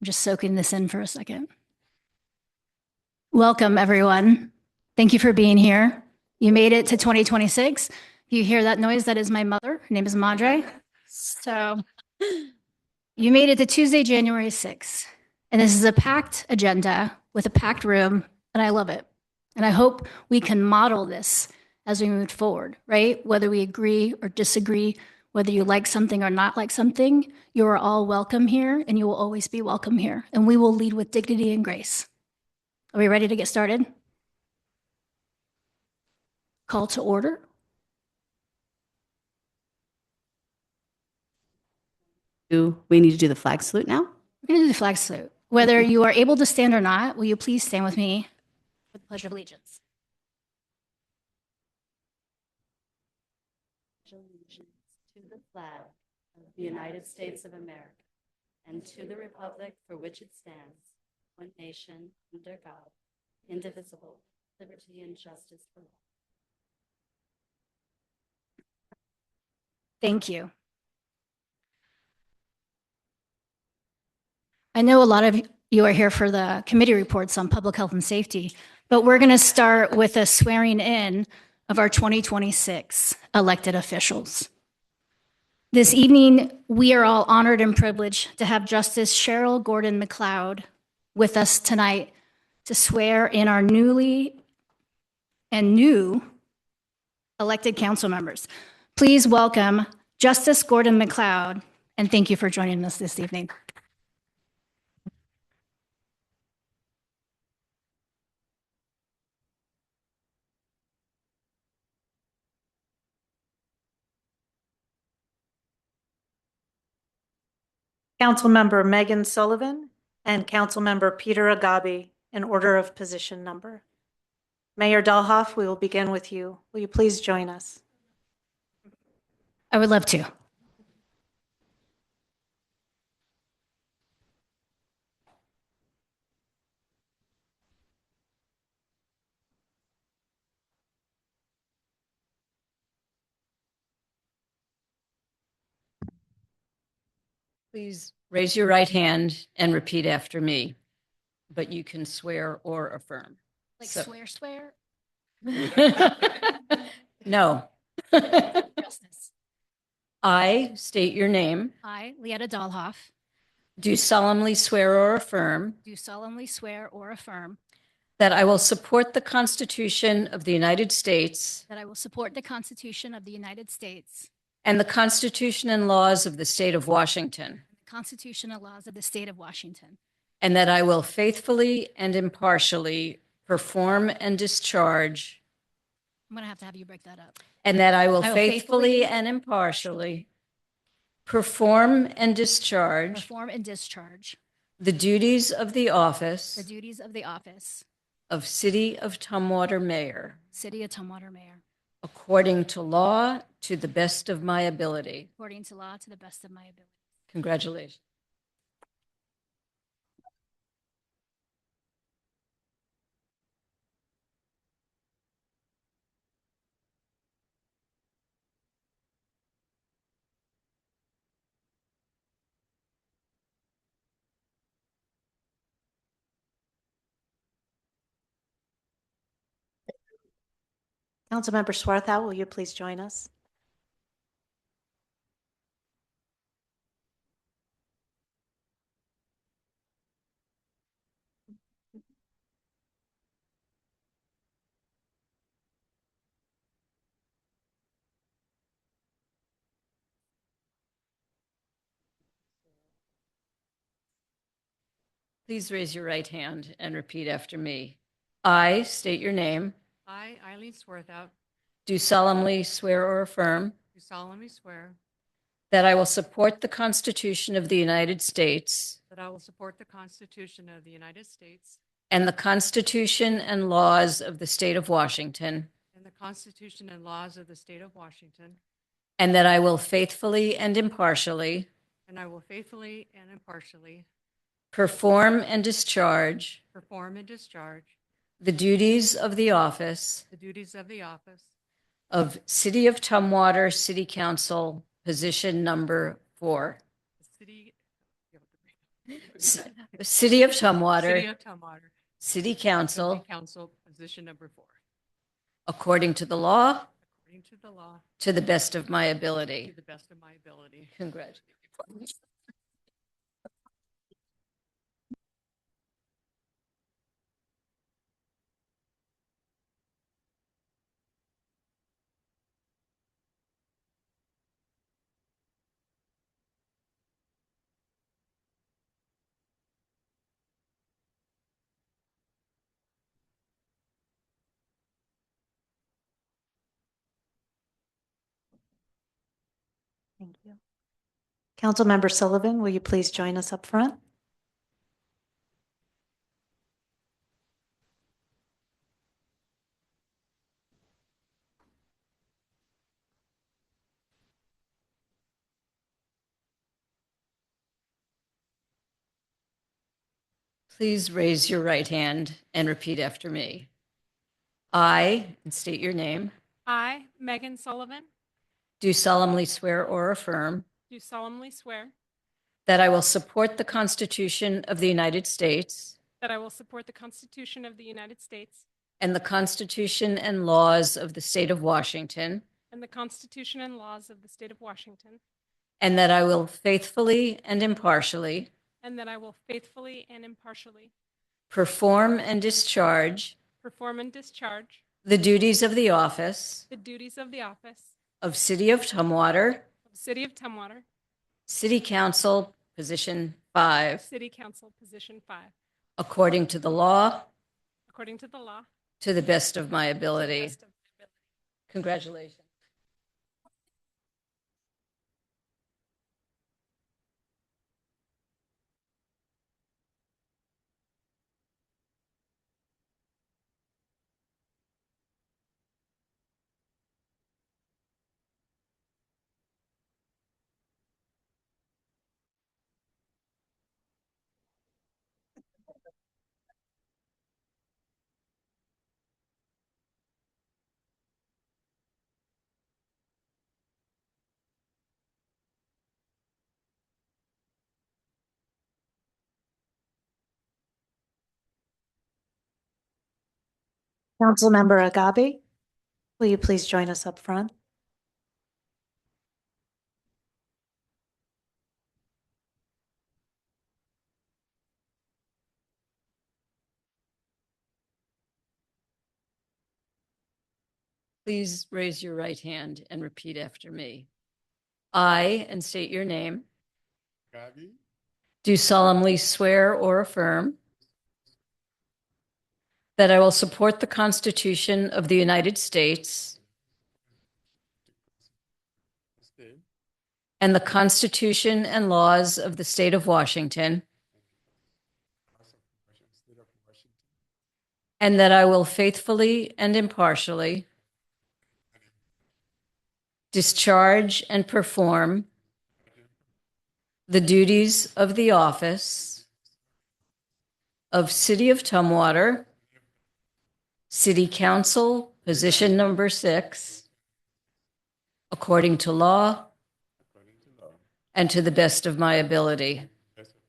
just soaking this in for a second. Welcome, everyone. Thank you for being here. You made it to 2026. You hear that noise? That is my mother. Her name is Madre. So you made it to Tuesday, January 6th. And this is a packed agenda with a packed room, and I love it. And I hope we can model this as we move forward, right? Whether we agree or disagree, whether you like something or not like something, you are all welcome here, and you will always be welcome here. And we will lead with dignity and grace. Are we ready to get started? Call to order. We need to do the flag salute now? We're going to do the flag salute. Whether you are able to stand or not, will you please stand with me for the Pledge of Allegiance? Allegiance to the flag of the United States of America and to the republic for which it stands, one nation, under God, indivisible, liberty and justice for all. Thank you. I know a lot of you are here for the committee reports on public health and safety, but we're going to start with a swearing in of our 2026 elected officials. This evening, we are all honored and privileged to have Justice Cheryl Gordon McLeod with us tonight to swear in our new elected council members. Please welcome Justice Gordon McLeod, and thank you for joining us this evening. Councilmember Megan Sullivan and Councilmember Peter Agabi in order of position number. Mayor Dahlhoff, we will begin with you. Will you please join us? I would love to. Please raise your right hand and repeat after me, but you can swear or affirm. Like So- swear? No. Justice. I state your name, I, Lietta Dahlhoff, do solemnly swear or affirm do solemnly swear or affirm that I will support the Constitution of the United States that I will support the Constitution of the United States, and the Constitution and laws of the state of Washington, the Constitution and laws of the state of Washington, and that I will faithfully and impartially perform and discharge, I'm going to have you break that up. and that I will I will faithfully faithfully and impartially perform and discharge Perform and discharge the duties of the the office duties of the office, of City of Tumwater Mayor, City of Tumwater Mayor, according to law, to the best of my ability. according to law to the best of my ability. Congratulations. Councilmember Swarthout, will you please join us? Please raise your right hand and repeat after me. I state your name, I, Eileen Swarthout, do solemnly swear or affirm do solemnly swear that I will support the Constitution of the United States that I will support the Constitution of the United States and the Constitution and laws of the state of Washington, and the Constitution and laws of the state of Washington, and that I will faithfully and impartially and I will faithfully and impartially perform and discharge perform and discharge the duties of the office the duties of the office of City of Tumwater City Council, position number 4, of the city. City of City Tumwater, of Tumwater, City City Council, Council, position number 4, according to the law, according to the law, to the best of my to ability. the best of my ability. Congratulations. Thank you. Councilmember Sullivan, will you please join us up front? Please raise your right hand and repeat after me. I, and state your name, I, Megan Sullivan, do solemnly swear or affirm do solemnly swear that I will support the Constitution of the United States that I will support the Constitution of the United States and the Constitution and laws of the state of Washington, and the Constitution and laws of the state of Washington, and that I will faithfully and impartially and that I will faithfully and impartially perform and discharge perform and discharge the duties of the office the duties of the office of City of Tumwater, of City of Tumwater, City Council, Position 5, City Council, Position 5, according to the law, according to the law, to the best of my to the ability. best of my ability. Congratulations. Councilmember Agabe, will you please join us up front? Please raise your right hand and repeat after me. I, and state your name, Gabi, do solemnly swear or affirm that I will support the Constitution of the United States State, and the Constitution and laws of the state of Washington, State of Washington, and that I will faithfully and impartially discharge and perform the duties of the office of City of Tumwater, City Council, Position number 6, according to law according to law. and to the best of my ability. Best of-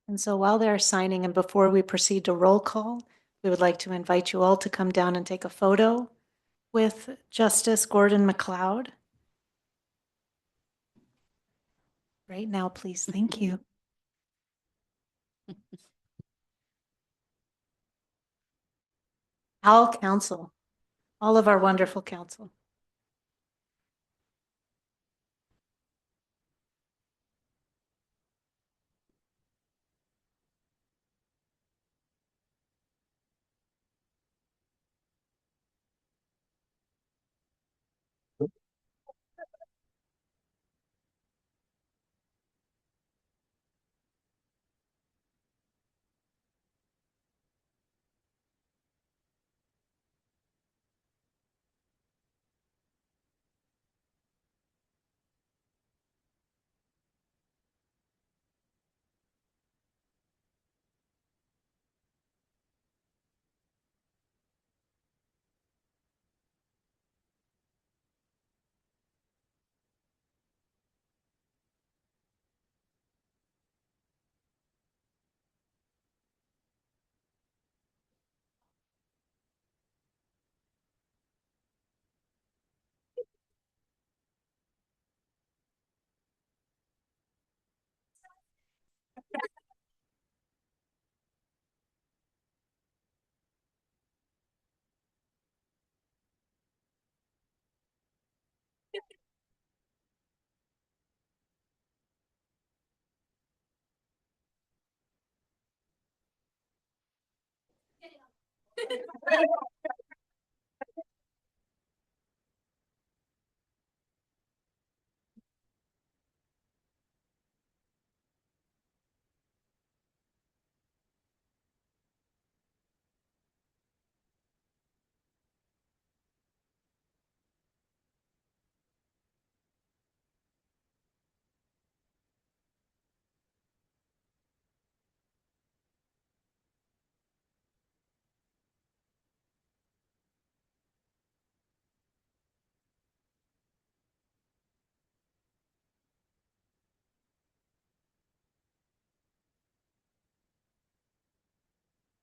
And so while they're signing and before we proceed to roll call, we would like to invite you all to come down and take a photo with Justice Gordon MacLeod. Right now, please. Thank you. All council, all of our wonderful council.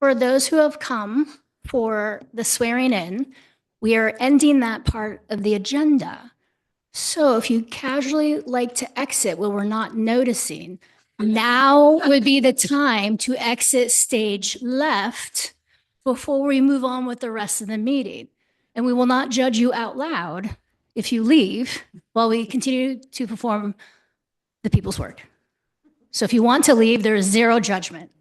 For those who have come for the swearing in, we are ending that part of the agenda. So if you casually like to exit when we're not noticing, now would be the time to exit stage left before we move on with the rest of the meeting. And we will not judge you out loud if you leave while we continue to perform the people's work. So if you want to leave, there is zero judgment.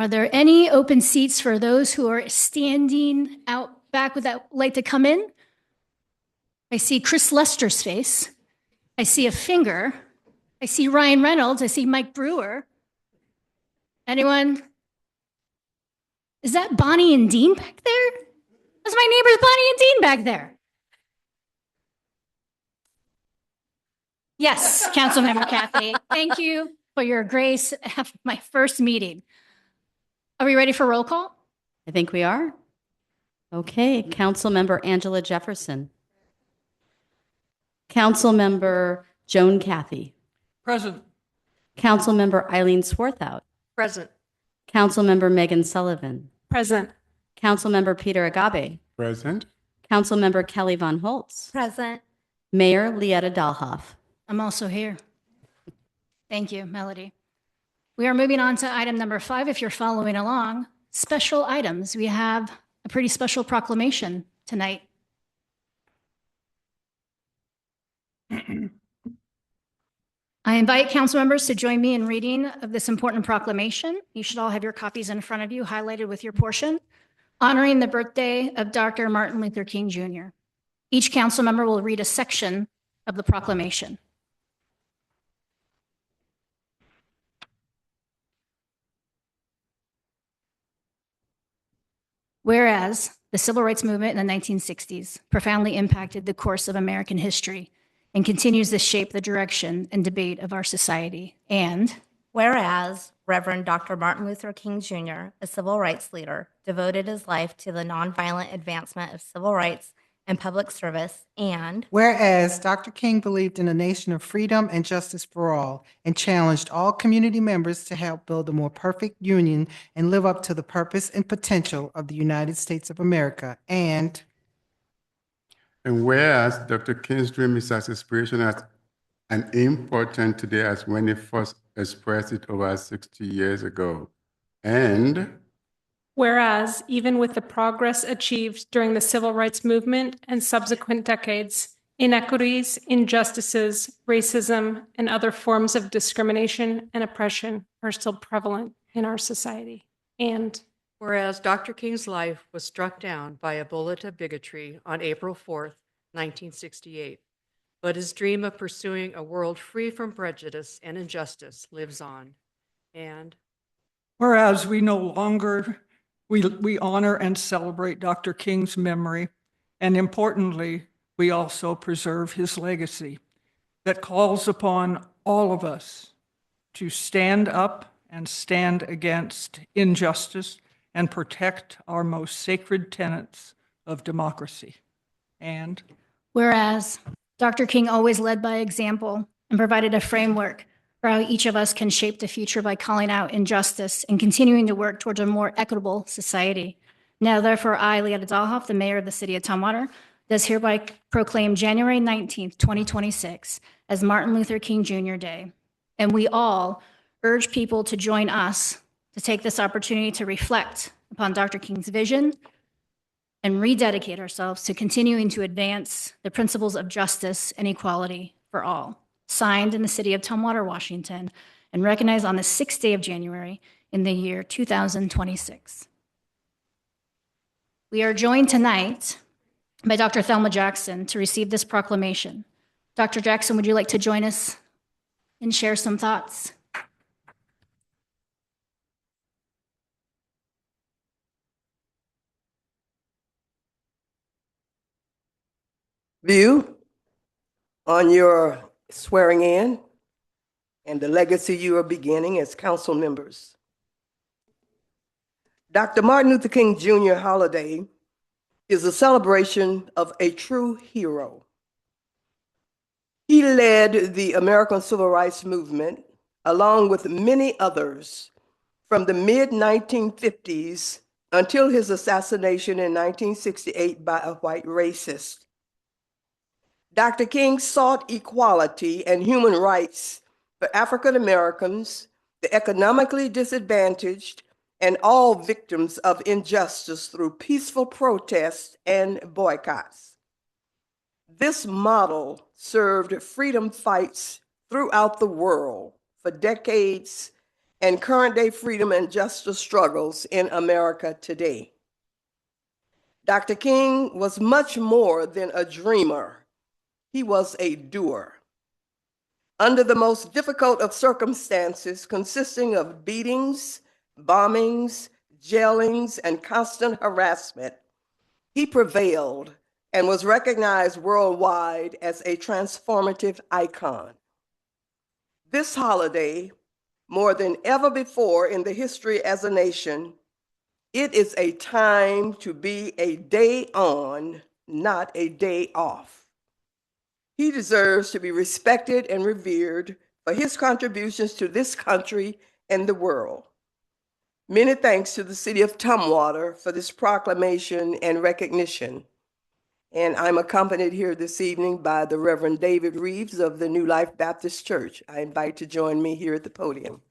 Are there any open seats for those who are standing out back with that like to come in? I see Chris Lester's face. I see a finger. I see Ryan Reynolds. I see Mike Brewer. Anyone? Is that Bonnie and Dean back there? That's my neighbors Bonnie and Dean back there. Yes, Councilmember Kathy. Thank you for your grace at my first meeting. Are we ready for roll call? I think we are. Okay, Councilmember Angela Jefferson. Councilmember Joan Cathy. Present. Councilmember Eileen Swarthout. Present. Councilmember Megan Sullivan. Present. Councilmember Peter Agabe. Present. Councilmember Kelly Von Holtz. Present. Mayor Lietta Dahlhoff. I'm also here. Thank you, Melody. We are moving on to item number 5. If you're following along, special items. We have a pretty special proclamation tonight. I invite council members to join me in reading of this important proclamation. You should all have your copies in front of you, highlighted with your portion, honoring the birthday of Dr. Martin Luther King Jr. Each council member will read a section of the proclamation. Whereas the civil rights movement in the 1960s profoundly impacted the course of American history and continues to shape the direction and debate of our society. And Whereas Reverend Dr. Martin Luther King Jr., a civil rights leader, devoted his life to the nonviolent advancement of civil rights and public service, and Whereas Dr. King believed in a nation of freedom and justice for all and challenged all community members to help build a more perfect union and live up to the purpose and potential of the United States of America. And whereas Dr. King's dream is as inspirational and important today as when he first expressed it over 60 years ago. And Whereas, even with the progress achieved during the civil rights movement and subsequent decades, inequities, injustices, racism, and other forms of discrimination and oppression are still prevalent in our society. And Whereas Dr. King's life was struck down by a bullet of bigotry on April 4th, 1968, but his dream of pursuing a world free from prejudice and injustice lives on. And Whereas we no longer, we honor and celebrate Dr. King's memory, and importantly, we also preserve his legacy that calls upon all of us to stand up and stand against injustice and protect our most sacred tenets of democracy. And whereas Dr. King always led by example and provided a framework for how each of us can shape the future by calling out injustice and continuing to work towards a more equitable society. Now, therefore, I, Lietta Dahlhoff, the mayor of the city of Tumwater, does hereby proclaim January 19th, 2026 as Martin Luther King Jr. Day. And we all urge people to join us to take this opportunity to reflect upon Dr. King's vision, and rededicate ourselves to continuing to advance the principles of justice and equality for all, signed in the city of Tumwater, Washington, and recognized on the 6th day of January in the year 2026. We are joined tonight by Dr. Thelma Jackson to receive this proclamation. Dr. Jackson, would you like to join us and share some thoughts? View on your swearing in and the legacy you are beginning as council members. Dr. Martin Luther King Jr. holiday is a celebration of a true hero. He led the American Civil Rights Movement, along with many others, from the mid-1950s until his assassination in 1968 by a white racist. Dr. King sought equality and human rights for African Americans, the economically disadvantaged, and all victims of injustice through peaceful protests and boycotts. This model served freedom fights throughout the world for decades and current-day freedom and justice struggles in America today. Dr. King was much more than a dreamer. He was a doer. Under the most difficult of circumstances, consisting of beatings, bombings, jailings, and constant harassment, he prevailed and was recognized worldwide as a transformative icon. This holiday, more than ever before in the history as a nation, it is a time to be a day on, not a day off. He deserves to be respected and revered for his contributions to this country and the world. Many thanks to the city of Tumwater for this proclamation and recognition. And I'm accompanied here this evening by the Reverend David Reeves of the New Life Baptist Church. I invite to join me here at the podium.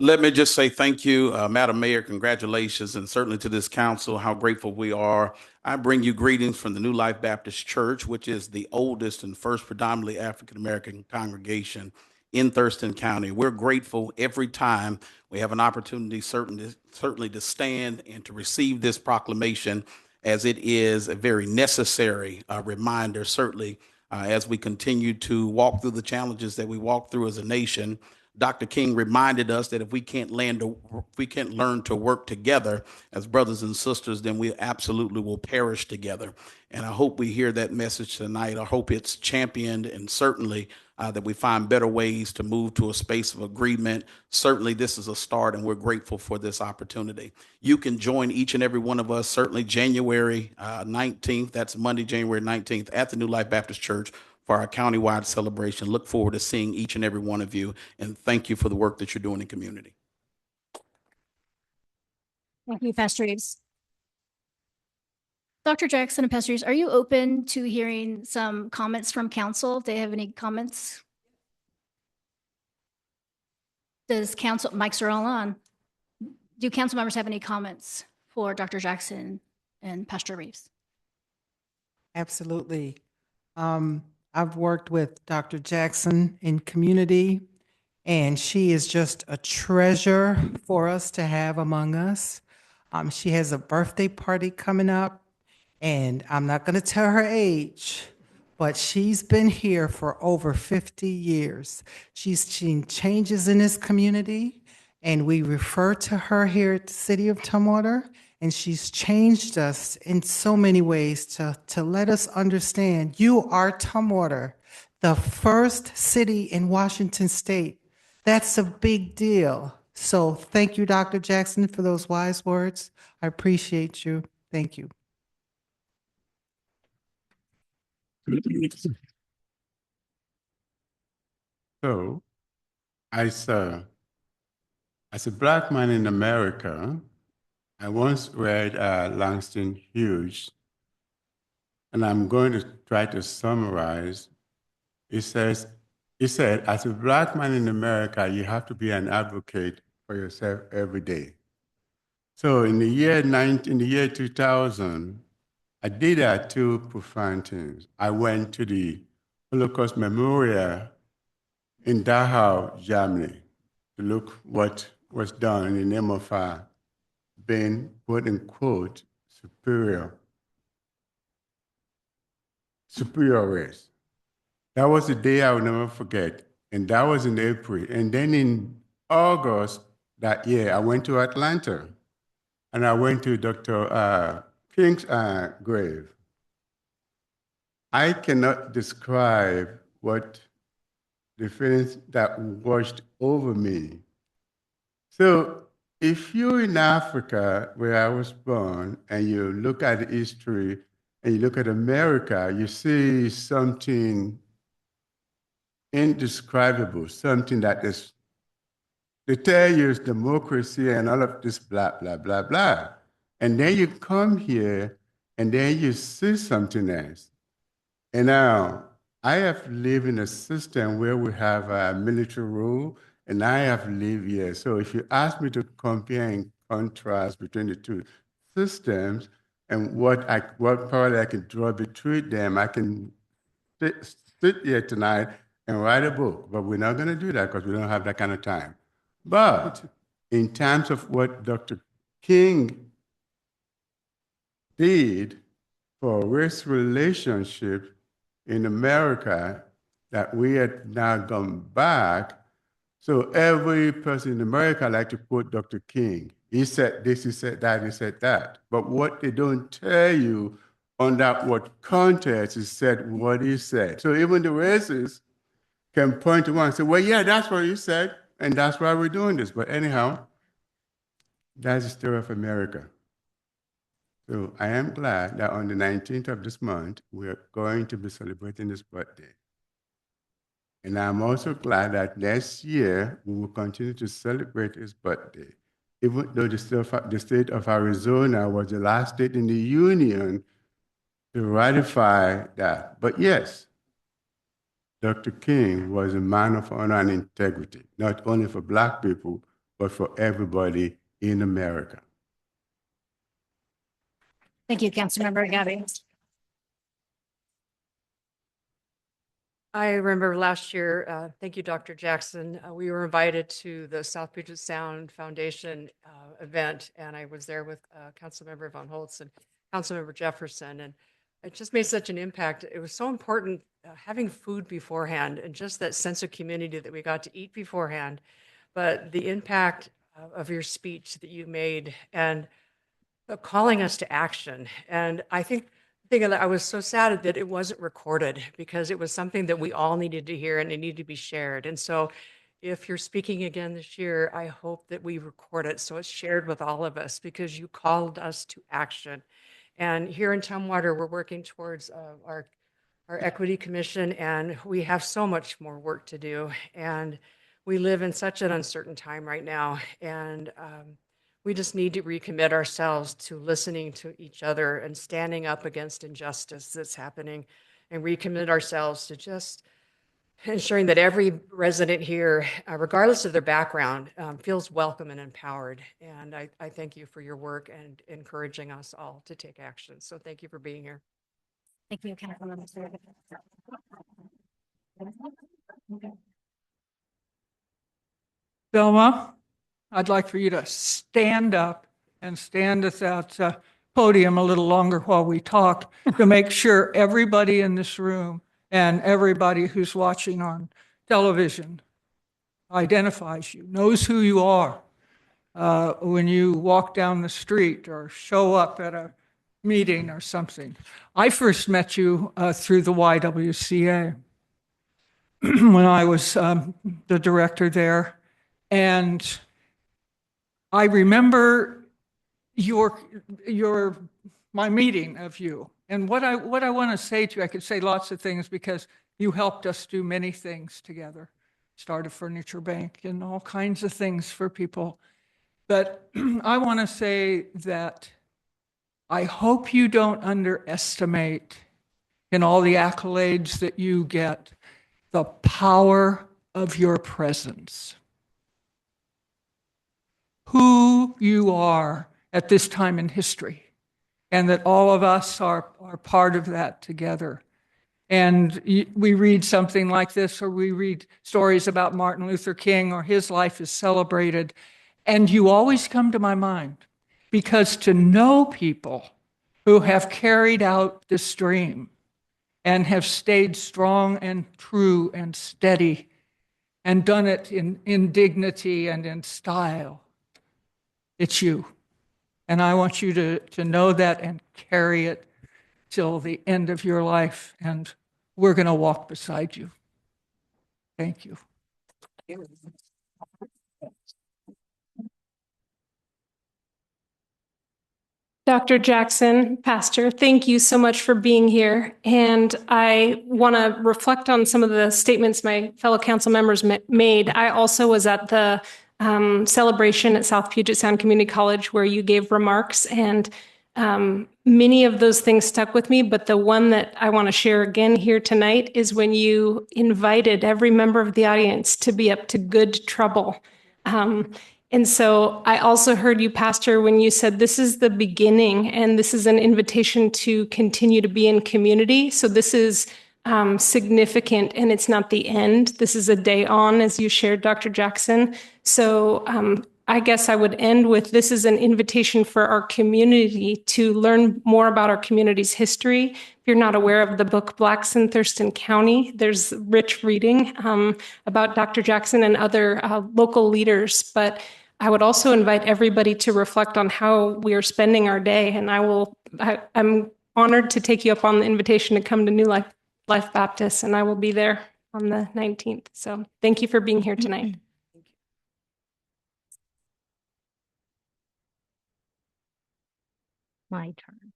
Let me just say thank you, Madam Mayor, congratulations, and certainly to this council, how grateful we are. I bring you greetings from the New Life Baptist Church, which is the oldest and first predominantly African-American congregation in Thurston County. We're grateful every time we have an opportunity certainly to stand and to receive this proclamation, as it is a very necessary reminder, certainly as we continue to walk through the challenges that we walk through as a nation. Dr. King reminded us that if we can't learn to work together as brothers and sisters, then we absolutely will perish together. And I hope we hear that message tonight. I hope it's championed, and certainly that we find better ways to move to a space of agreement. Certainly this is a start, and we're grateful for this opportunity. You can join each and every one of us, certainly January 19th, that's Monday, January 19th, at the New Life Baptist Church for our countywide celebration. Look forward to seeing each and every one of you, and thank you for the work that you're doing in community. Thank you, Pastor Reeves. Dr. Jackson and Pastor Reeves, are you open to hearing some comments from council? Do they have any comments? Does council, mics are all on. Do council members have any comments for Dr. Jackson and Pastor Reeves? Absolutely. I've worked with Dr. Jackson in community, and she is just a treasure for us to have among us. She has a birthday party coming up, and I'm not going to tell her age, but she's been here for over 50 years. She's seen changes in this community, and we refer to her here at the City of Tumwater, and she's changed us in so many ways to let us understand you are Tumwater, the first city in Washington State. That's a big deal. So thank you, Dr. Jackson, for those wise words. I appreciate you. Thank you. So, as a Black man in America, I once read Langston Hughes, and I'm going to try to summarize. He said, as a Black man in America, you have to be an advocate for yourself every day. So in the year 2000, I did two profound things. I went to the Holocaust Memorial in Dachau, Germany, to look what was done in the name of being, quote unquote, superior race. That was the day I will never forget. And that was in April. And then in August that year, I went to Atlanta and I went to Dr. King's grave. I cannot describe what the feelings that washed over me. So if you're in Africa, where I was born, and you look at history and you look at America, you see something indescribable, something that is, they tell you it's democracy and all of this blah, blah, blah, blah. And then you come here and then you see something else. And now I have lived in a system where we have a military rule, and I have lived here. So if you ask me to compare and contrast between the two systems and what parallel I can draw between them, I can sit here tonight and write a book, but we're not going to do that because we don't have that kind of time. But in terms of what Dr. King did for race relationship in America, that we had now gone back. So every person in America like to quote Dr. King. He said this, he said that, he said that. But what they don't tell you on that what context is said what he said. So even the racists can point to one and say, well, yeah, that's what you said, and that's why we're doing this. But anyhow, that's the story of America. So I am glad that on the 19th of this month, we're going to be celebrating his birthday. And I'm also glad that next year, we will continue to celebrate his birthday. Even though the state of Arizona was the last state in the union to ratify that. But yes, Dr. King was a man of honor and integrity, not only for Black people, but for everybody in America. Thank you, Councilmember Gabby. I remember last year, thank you, Dr. Jackson, we were invited to the South Puget Sound Foundation event, and I was there with Councilmember Von Holtz and Councilmember Jefferson, and it just made such an impact. It was so important having food beforehand and just that sense of community that we got to eat beforehand, but the impact of your speech that you made and calling us to action. And I think that I was so sad that it wasn't recorded because it was something that we all needed to hear and it needed to be shared. And so if you're speaking again this year, I hope that we record it so it's shared with all of us because you called us to action. And here in Tumwater, we're working towards our Equity Commission, and we have so much more work to do. And we live in such an uncertain time right now. And we just need to recommit ourselves to listening to each other and standing up against injustice that's happening, and recommit ourselves to just ensuring that every resident here, regardless of their background, feels welcome and empowered. And I thank you for your work and encouraging us all to take action. So thank you for being here. Thank you, Councilmember. Velma, I'd like for you to stand up and stand at that podium a little longer while we talk to make sure everybody in this room and everybody who's watching on television identifies you, knows who you are when you walk down the street or show up at a meeting or something. I first met you through the YWCA when I was the director there. And I remember my meeting of you. And what I want to say to you, I could say lots of things because you helped us do many things together. Start a furniture bank and all kinds of things for people. But I want to say that I hope you don't underestimate in all the accolades that you get the power of your presence. who you are at this time in history, and that all of us are part of that together. And we read something like this, or we read stories about Martin Luther King, or his life is celebrated, and you always come to my mind, because to know people who have carried out this dream and have stayed strong and true and steady and done it in dignity and in style, it's you. And I want you to know that and carry it till the end of your life. And we're going to walk beside you. Thank you. Dr. Jackson, Pastor, thank you so much for being here. And I want to reflect on some of the statements my fellow council members made. I also was at the celebration at South Puget Sound Community College where you gave remarks, and many of those things stuck with me. But the one that I want to share again here tonight is when you invited every member of the audience to be up to good trouble. And so I also heard you, Pastor, when you said this is the beginning and this is an invitation to continue to be in community. So this is significant and it's not the end. This is a day on, as you shared, Dr. Jackson. So I guess I would end with this is an invitation for our community to learn more about our community's history. If you're not aware of the book Blacks in Thurston County, there's rich reading about Dr. Jackson and other local leaders. But I would also invite everybody to reflect on how we are spending our day. And I'm honored to take you up on the invitation to come to New Life Baptist, and I will be there on the 19th. So thank you for being here tonight. My turn.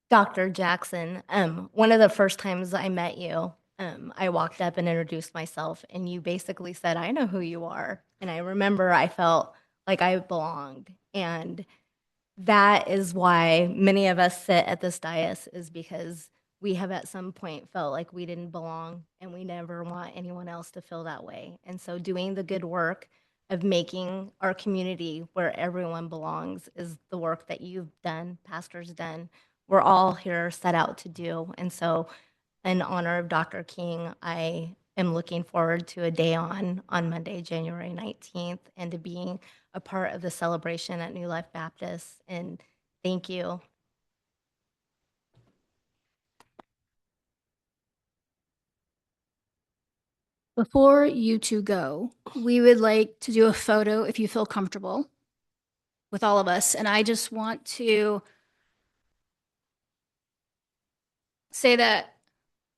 Dr. Jackson, one of the first times I met you, I walked up and introduced myself, and you basically said, I know who you are. And I remember I felt like I belonged. And that is why many of us sit at this dais, is because we have at some point felt like we didn't belong, and we never want anyone else to feel that way. And so doing the good work of making our community where everyone belongs is the work that you've done, Pastor's done. We're all here set out to do. And so in honor of Dr. King, I am looking forward to a day on Monday, January 19th, and to being a part of the celebration at New Life Baptist. And thank you. Before you two go, we would like to do a photo, if you feel comfortable, with all of us. And I just want to say that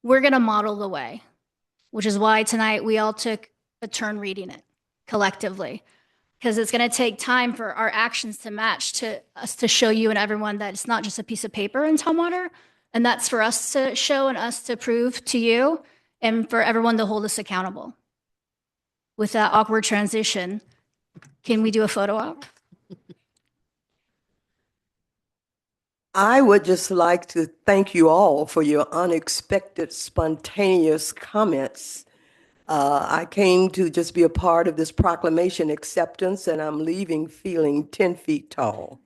we're going to model the way, which is why tonight we all took a turn reading it collectively, because it's going to take time for our actions to match, to us to show you and everyone that it's not just a piece of paper in Tumwater. And that's for us to show and us to prove to you, and for everyone to hold us accountable. With that awkward transition, can we do a photo op? I would just like to thank you all for your unexpected, spontaneous comments. I came to just be a part of this proclamation acceptance, and I'm leaving feeling 10 feet tall.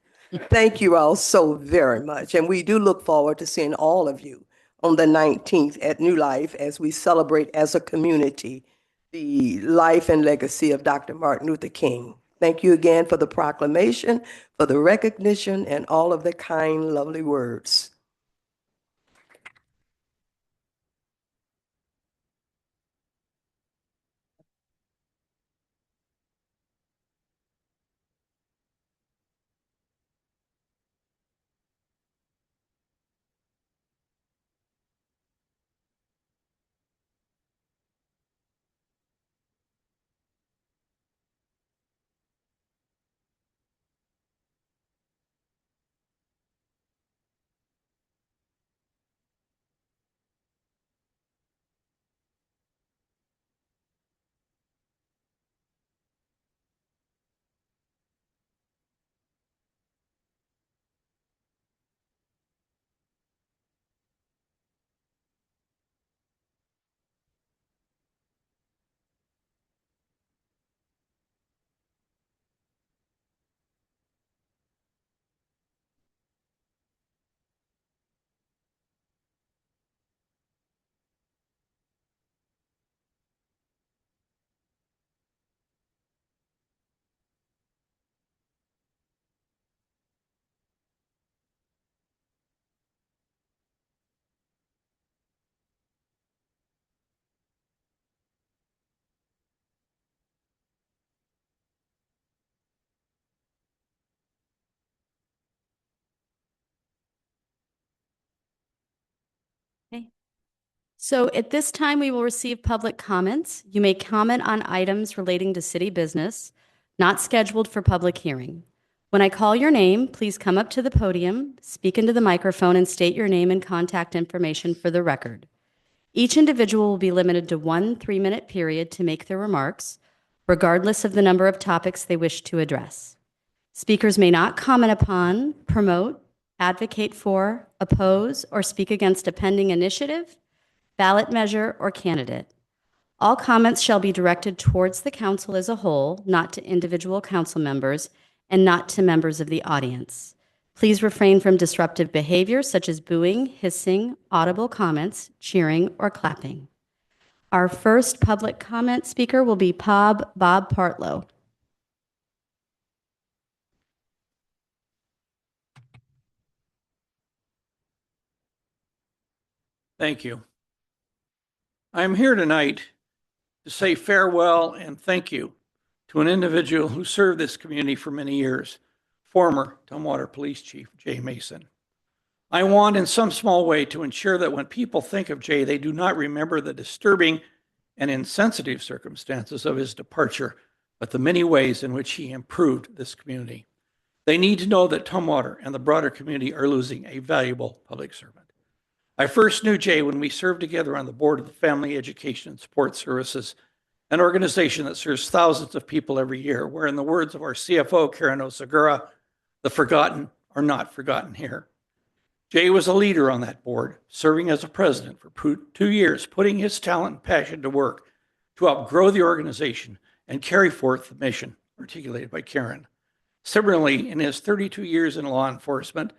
Thank you all so very much. And we do look forward to seeing all of you on the 19th at New Life as we celebrate as a community the life and legacy of Dr. Martin Luther King. Thank you again for the proclamation, for the recognition, and all of the kind, lovely words. So at this time, we will receive public comments. You may comment on items relating to city business, not scheduled for public hearing. When I call your name, please come up to the podium, speak into the microphone, and state your name and contact information for the record. Each individual will be limited to 1 3-minute period to make their remarks, regardless of the number of topics they wish to address. Speakers may not comment upon, promote, advocate for, oppose, or speak against a pending initiative, ballot measure, or candidate. All comments shall be directed towards the council as a whole, not to individual council members, and not to members of the audience. Please refrain from disruptive behavior such as booing, hissing, audible comments, cheering, or clapping. Our first public comment speaker will be Bob Partlow. Thank you. I'm here tonight to say farewell and thank you to an individual who served this community for many years, former Tumwater Police Chief Jay Mason. I want in some small way to ensure that when people think of Jay, they do not remember the disturbing and insensitive circumstances of his departure, but the many ways in which he improved this community. They need to know that Tumwater and the broader community are losing a valuable public servant. I first knew Jay when we served together on the board of the Family Education and Support Services, an organization that serves thousands of people every year, where in the words of our CFO, Karen Osagura, the forgotten are not forgotten here. Jay was a leader on that board, serving as a president for 2 years, putting his talent and passion to work to outgrow the organization and carry forth the mission articulated by Karen. Similarly, in his 32 years in law enforcement,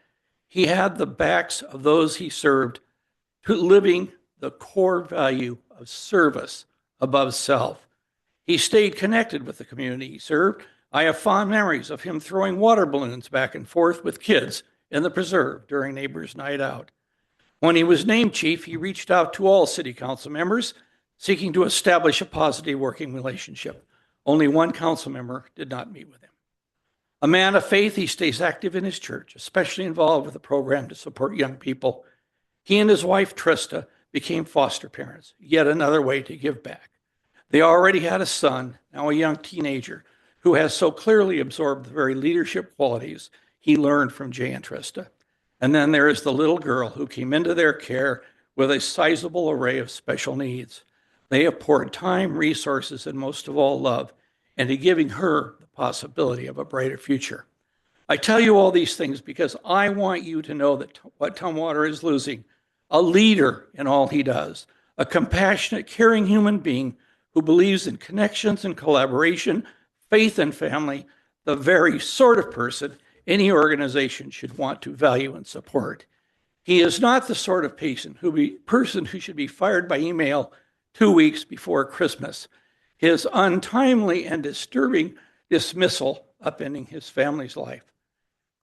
he had the backs of those he served to living the core value of service above self. He stayed connected with the community he served. I have fond memories of him throwing water balloons back and forth with kids in the preserve during Neighbors' Night Out. When he was named chief, he reached out to all city council members, seeking to establish a positive working relationship. Only one council member did not meet with him. A man of faith, he stays active in his church, especially involved with a program to support young people. He and his wife, Trista, became foster parents, yet another way to give back. They already had a son, now a young teenager, who has so clearly absorbed the very leadership qualities he learned from Jay and Trista. And then there is the little girl who came into their care with a sizable array of special needs. They have poured time, resources, and most of all, love into giving her the possibility of a brighter future. I tell you all these things because I want you to know that what Tumwater is losing, a leader in all he does, a compassionate, caring human being who believes in connections and collaboration, faith and family, the very sort of person any organization should want to value and support. He is not the sort of person who should be fired by email 2 weeks before Christmas. His untimely and disturbing dismissal upending his family's life.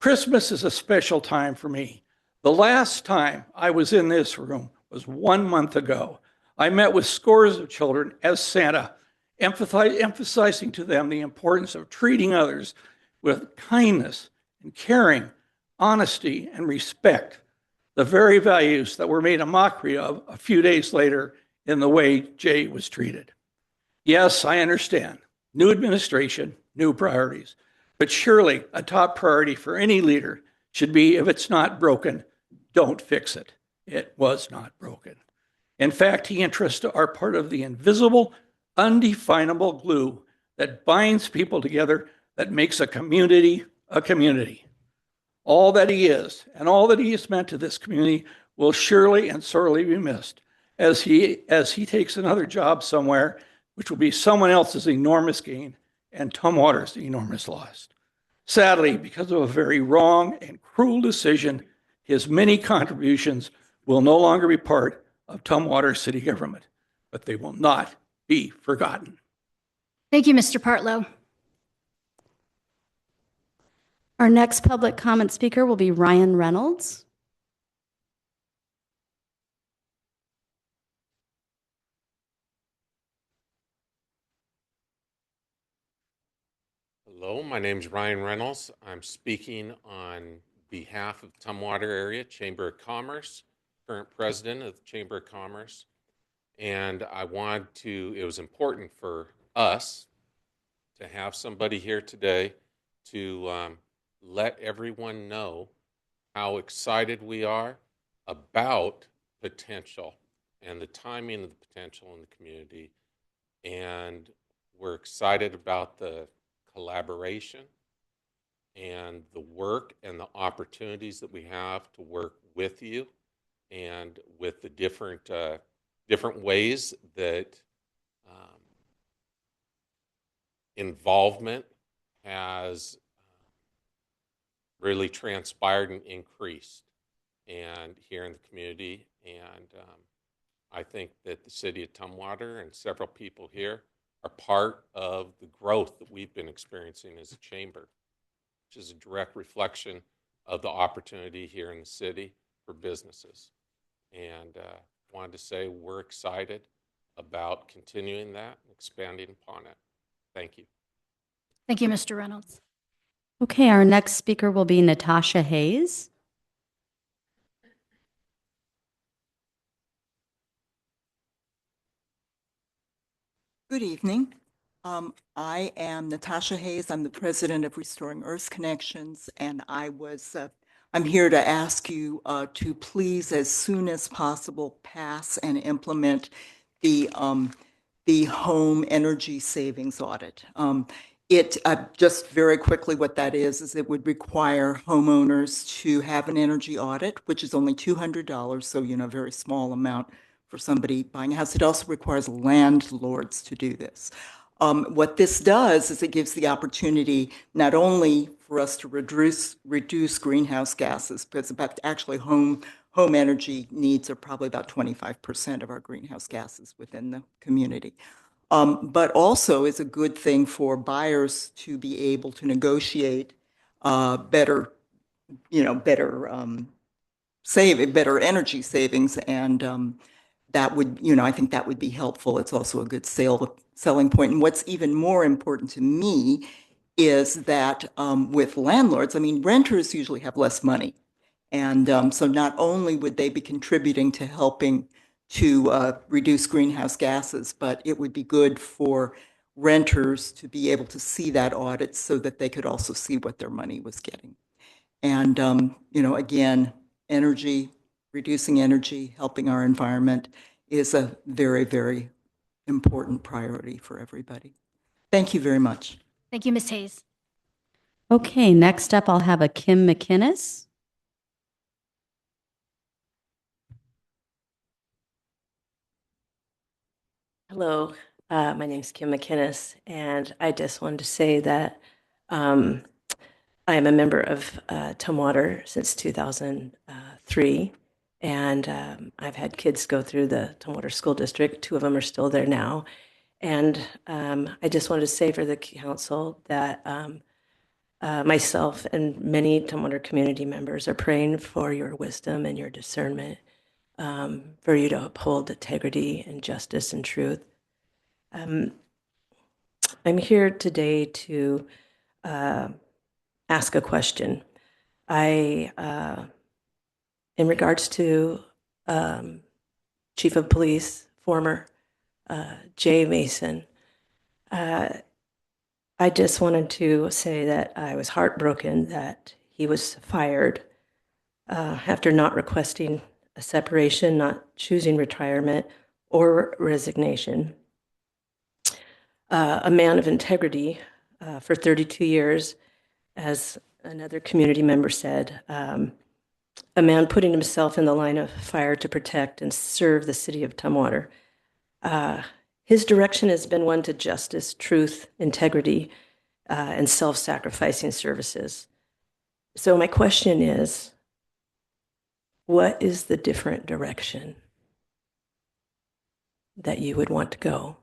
Christmas is a special time for me. The last time I was in this room was 1 month ago. I met with scores of children as Santa, emphasizing to them the importance of treating others with kindness and caring, honesty, and respect, the very values that were made a mockery of a few days later in the way Jay was treated. Yes, I understand. New administration, new priorities. But surely a top priority for any leader should be, if it's not broken, don't fix it. It was not broken. In fact, he and Trista are part of the invisible, undefinable glue that binds people together, that makes a community a community. All that he is and all that he has meant to this community will surely and sorely be missed as he takes another job somewhere, which will be someone else's enormous gain and Tumwater's enormous loss. Sadly, because of a very wrong and cruel decision, his many contributions will no longer be part of Tumwater city government, but they will not be forgotten. Thank you, Mr. Partlow. Our next public comment speaker will be Ryan Reynolds. Hello, my name is Ryan Reynolds. I'm speaking on behalf of Tumwater Area Chamber of Commerce, current president of the Chamber of Commerce. And it was important for us to have somebody here today to let everyone know how excited we are about potential and the timing of the potential in the community. And we're excited about the collaboration and the work and the opportunities that we have to work with you and with the different ways that involvement has really transpired and increased and here in the community. And I think that the city of Tumwater and several people here are part of the growth that we've been experiencing as a chamber, which is a direct reflection of the opportunity here in the city for businesses. And wanted to say we're excited about continuing that and expanding upon it. Thank you. Thank you, Mr. Reynolds. Okay, our next speaker will be Natasha Hayes. Good evening. I am Natasha Hayes. I'm the president of Restoring Earth Connections, and I'm here to ask you to please, as soon as possible, pass and implement the home energy savings audit. Just very quickly, what that is it would require homeowners to have an energy audit, which is only $200, so a very small amount for somebody buying a house. It also requires landlords to do this. What this does is it gives the opportunity not only for us to reduce greenhouse gases, because actually home energy needs are probably about 25% of our greenhouse gases within the community, but also is a good thing for buyers to be able to negotiate better energy savings, and that would, I think that would be helpful. It's also a good selling point. And what's even more important to me is that with landlords, renters usually have less money. And so not only would they be contributing to helping to reduce greenhouse gases, but it would be good for renters to be able to see that audit so that they could also see what their money was getting. And, again, reducing energy, helping our environment is a very, very important priority for everybody. Thank you very much. Thank you, Ms. Hayes. Okay, next up, I'll have a Kim McInnes. Hello, my name is Kim McInnes, and I just wanted to say that I am a member of Tumwater since 2003, and I've had kids go through the Tumwater School District. 2 of them are still there now. And I just wanted to say for the council that myself and many Tumwater community members are praying for your wisdom and your discernment, for you to uphold integrity and justice and truth. I'm here today to ask a question. In regards to Chief of Police, former Jay Mason, I just wanted to say that I was heartbroken that he was fired after not requesting a separation, not choosing retirement or resignation. A man of integrity for 32 years, as another community member said, a man putting himself in the line of fire to protect and serve the city of Tumwater. His direction has been one to justice, truth, integrity, and self-sacrificing services. So my question is, what is the different direction that you would want to go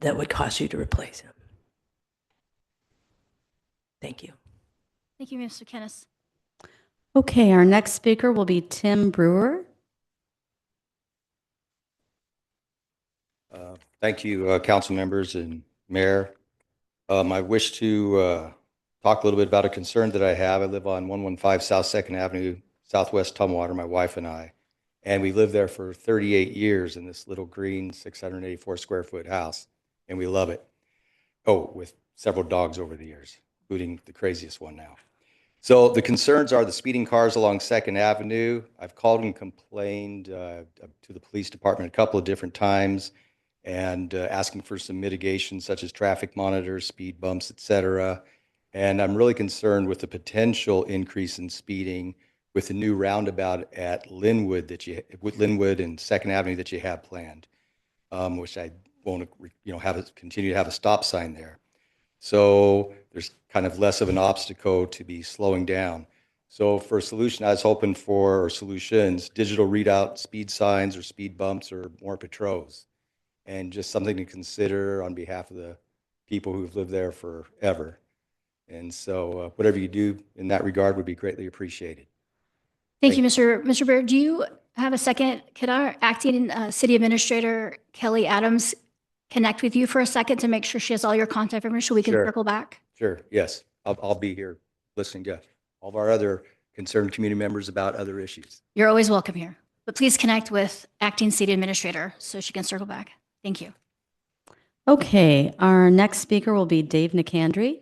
that would cause you to replace him? Thank you. Thank you, Mr. Kennis. Okay, our next speaker will be Tim Brewer. Thank you, council members and mayor. I wish to talk a little bit about a concern that I have. I live on 115 South 2nd Avenue, Southwest Tumwater, my wife and I. And we lived there for 38 years in this little green 684 square foot house, and we love it. Oh, with several dogs over the years, including the craziest one now. So the concerns are the speeding cars along 2nd Avenue. I've called and complained to the police department a couple of different times and asking for some mitigation such as traffic monitors, speed bumps, et cetera. And I'm really concerned with the potential increase in speeding with the new roundabout at Linwood Linwood and 2nd Avenue that you have planned, which I won't, continue to have a stop sign there. So there's kind of less of an obstacle to be slowing down. So for a solution, I was hoping for, or solutions, digital readout speed signs or speed bumps or more patrols, and just something to consider on behalf of the people who've lived there forever. And so whatever you do in that regard would be greatly appreciated. Thank you, Mr. Baird. Do you have a second? Could our acting city administrator, Kelly Adams, connect with you for a second to make sure she has all your contact information so we can Sure. circle back? Sure, yes, I'll be here listening to all of our other concerned community members about other issues. You're always welcome here, but please connect with acting city administrator so she can circle back. Thank you. Okay, our next speaker will be Dave Nicandri.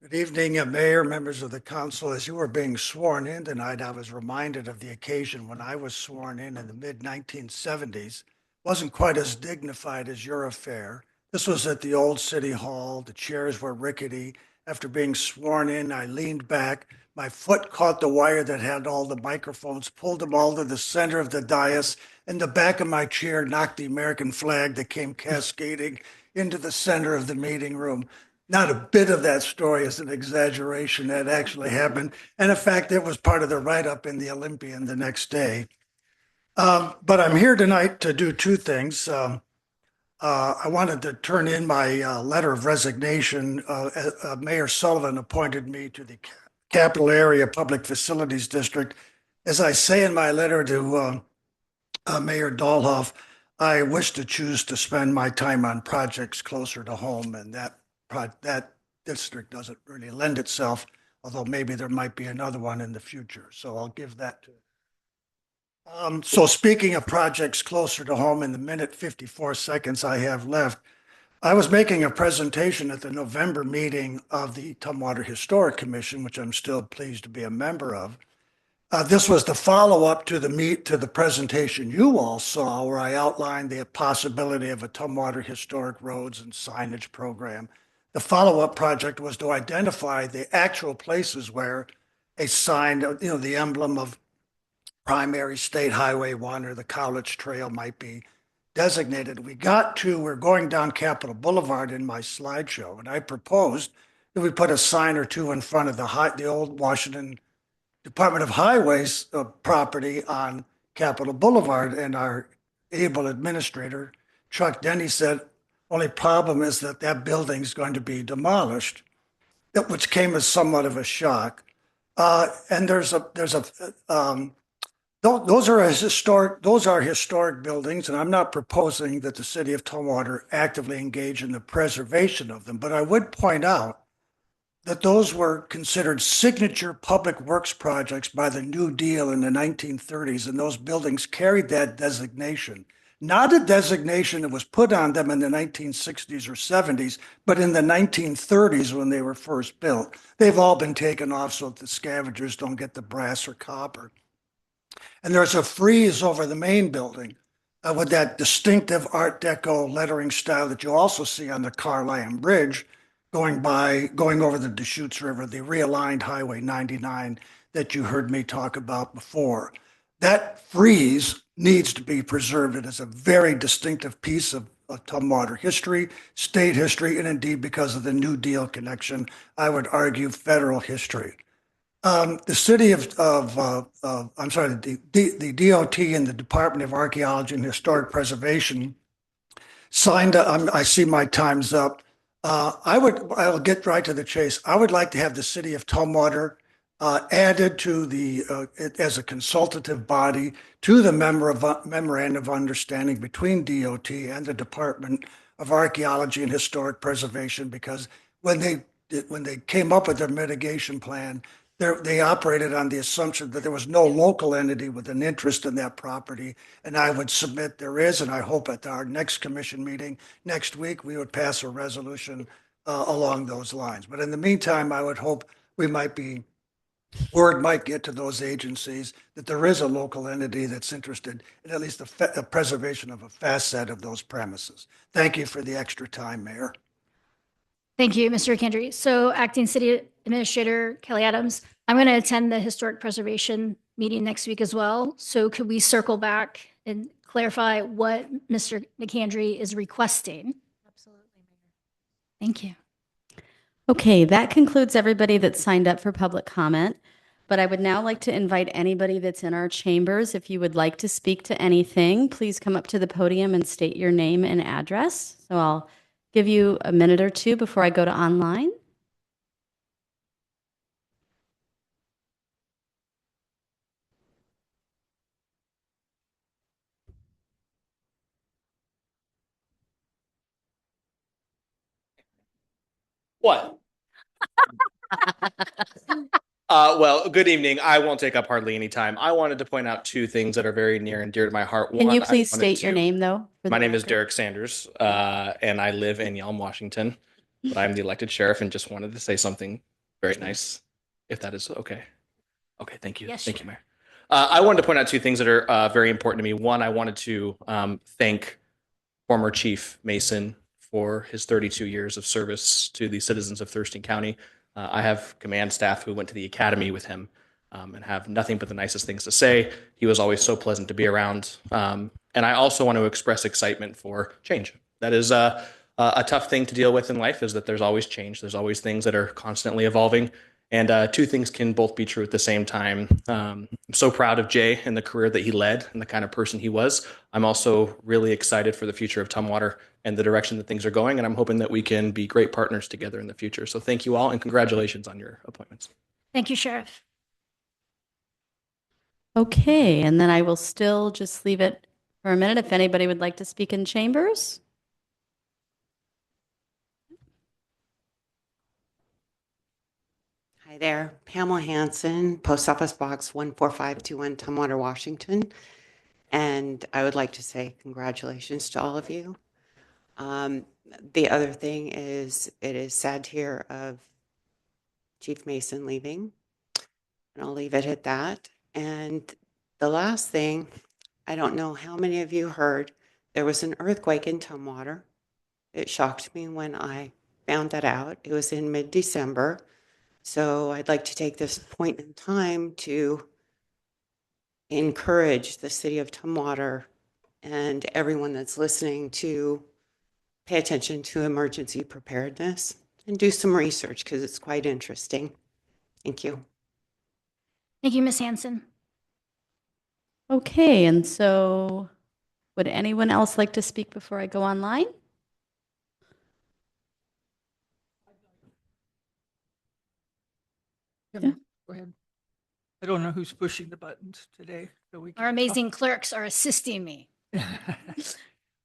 Good evening, Mayor, members of the council. As you were being sworn in tonight, I was reminded of the occasion when I was sworn in the mid-1970s. Wasn't quite as dignified as your affair. This was at the old city hall. The chairs were rickety. After being sworn in, I leaned back. My foot caught the wire that had all the microphones, pulled them all to the center of the dais, and the back of my chair knocked the American flag that came cascading into the center of the meeting room. Not a bit of that story is an exaggeration. That actually happened. And in fact, it was part of the write-up in the Olympian the next day. But I'm here tonight to do two things. I wanted to turn in my letter of resignation. Mayor Sullivan appointed me to the Capital Area Public Facilities District. As I say in my letter to Mayor Dollhoff, I wish to choose to spend my time on projects closer to home, and that district doesn't really lend itself, although maybe there might be another one in the future. So I'll give that to. So speaking of projects closer to home, in the minute 54 seconds I have left, I was making a presentation at the November meeting of the Tumwater Historic Commission, which I'm still pleased to be a member of. This was the follow-up to the presentation you all saw, where I outlined the possibility of a Tumwater Historic Roads and Signage program. The follow-up project was to identify the actual places where a sign, the emblem of Primary State Highway 1 or the Cowlitz Trail might be designated. We're going down Capitol Boulevard in my slideshow, and I proposed that we put a sign or two in front of the old Washington Department of Highways property on Capitol Boulevard, and our able administrator, Chuck Denny, said, only problem is that building's going to be demolished, which came as somewhat of a shock. And those are historic buildings, and I'm not proposing that the city of Tumwater actively engage in the preservation of them, but I would point out that those were considered signature public works projects by the New Deal in the 1930s, and those buildings carried that designation. Not a designation that was put on them in the 1960s or 70s, but in the 1930s when they were first built. They've all been taken off so that the scavengers don't get the brass or copper. And there's a frieze over the main building with that distinctive Art Deco lettering style that you also see on the Carlisle Bridge going over the Deschutes River, the realigned Highway 99 that you heard me talk about before. That frieze needs to be preserved. It is a very distinctive piece of Tumwater history, state history, and indeed, because of the New Deal connection, I would argue federal history. The city the DOT and the Department of Archaeology and Historic Preservation signed, I see my time's up. I'll get right to the chase. I would like to have the city of Tumwater added to as a consultative body to the memorandum of understanding between DOT and the Department of Archaeology and Historic Preservation, because when they came up with their mitigation plan, they operated on the assumption that there was no local entity with an interest in that property. And I would submit there is, and I hope at our next commission meeting next week, we would pass a resolution along those lines. But in the meantime, I would hope word might get to those agencies that there is a local entity that's interested in at least the preservation of a facet of those premises. Thank you for the extra time, Mayor. Thank you, Mr. Kendry. So Acting City Administrator Kelly Adams, I'm going to attend the Historic Preservation meeting next week as well. So could we circle back and clarify what Mr. McKendry is requesting? Absolutely, Mayor. Thank you. Okay, that concludes everybody that signed up for public comment. But I would now like to invite anybody that's in our chambers. If you would like to speak to anything, please come up to the podium and state your name and address. So I'll give you a minute or two before I go to online. What? Well, good evening. I won't take up hardly any time. I wanted to point out two things that are very near and dear to my heart. Can One, you I please wanted state your to- name, though? for the My name is record? Derek Sanders, and I live in Yelm, Washington. But I'm the elected sheriff and just wanted to say something very nice, if that is okay. Okay, thank you. Yes, Thank sure. you, Mayor. I wanted to point out two things that are very important to me. One, I wanted to thank former Chief Mason for his 32 years of service to the citizens of Thurston County. I have command staff who went to the academy with him and have nothing but the nicest things to say. He was always so pleasant to be around. And I also want to express excitement for change. That is a tough thing to deal with in life, is that there's always change. There's always things that are constantly evolving. And two things can both be true at the same time. I'm so proud of Jay and the career that he led and the kind of person he was. I'm also really excited for the future of Tumwater and the direction that things are going. And I'm hoping that we can be great partners together in the future. So thank you all and congratulations on your appointments. Thank you, Sheriff. Okay, and then I will still just leave it for a minute if anybody would like to speak in chambers. Hi there, Pamela Hanson, Post Office Box 14521, Tumwater, Washington. And I would like to say congratulations to all of you. The other thing is, it is sad to hear of Chief Mason leaving, and I'll leave it at that. And the last thing, I don't know how many of you heard, there was an earthquake in Tumwater. It shocked me when I found that out. It was in mid-December. So I'd like to take this point in time to encourage the city of Tumwater and everyone that's listening to pay attention to emergency preparedness and do some research, because it's quite interesting. Thank you. Thank you, Ms. Hanson. Okay, and so would anyone else like to speak before I go online? Yeah, go ahead. I don't know who's pushing the buttons today, so we can Our amazing clerks are assisting me.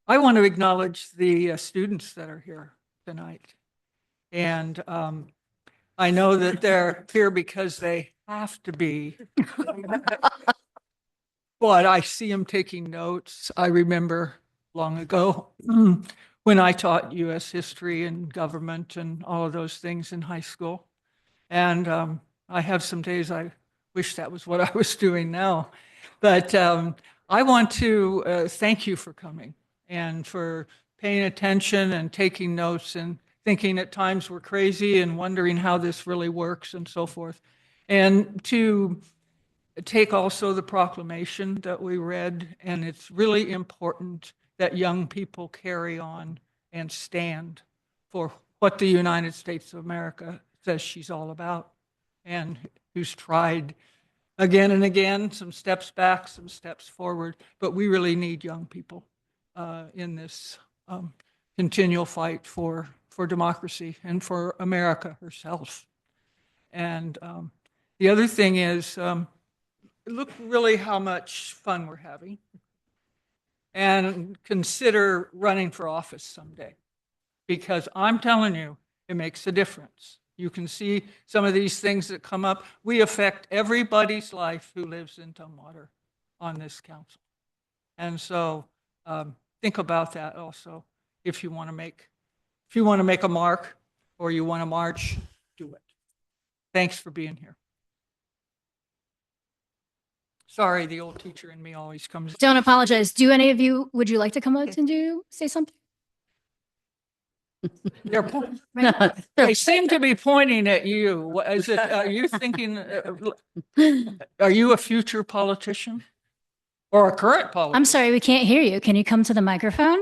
I want to acknowledge the students that are here tonight. And I know that they're here because they have to be. But I see them taking notes. I remember long ago when I taught U.S. history and government and all of those things in high school. And I have some days I wish that was what I was doing now. But I want to thank you for coming and for paying attention and taking notes and thinking at times we're crazy and wondering how this really works and so forth. And to take also the proclamation that we read, and it's really important that young people carry on and stand for what the United States of America says she's all about, and who's tried again and again, some steps back, some steps forward, but we really need young people in this continual fight for democracy and for America herself. And the other thing is, look really how much fun we're having, and consider running for office someday. because I'm telling you, it makes a difference. You can see some of these things that come up. We affect everybody's life who lives in Tumwater on this council. And so think about that also. If you want to make a mark or you want to march, do it. Thanks for being here. Sorry, the old teacher in me always comes. Don't apologize. Do any of you, would you like to come out and say something? They seem to be pointing at you. Is it, are you thinking, are you a future politician or a current politician? I'm sorry, we can't hear you. Can you come to the microphone?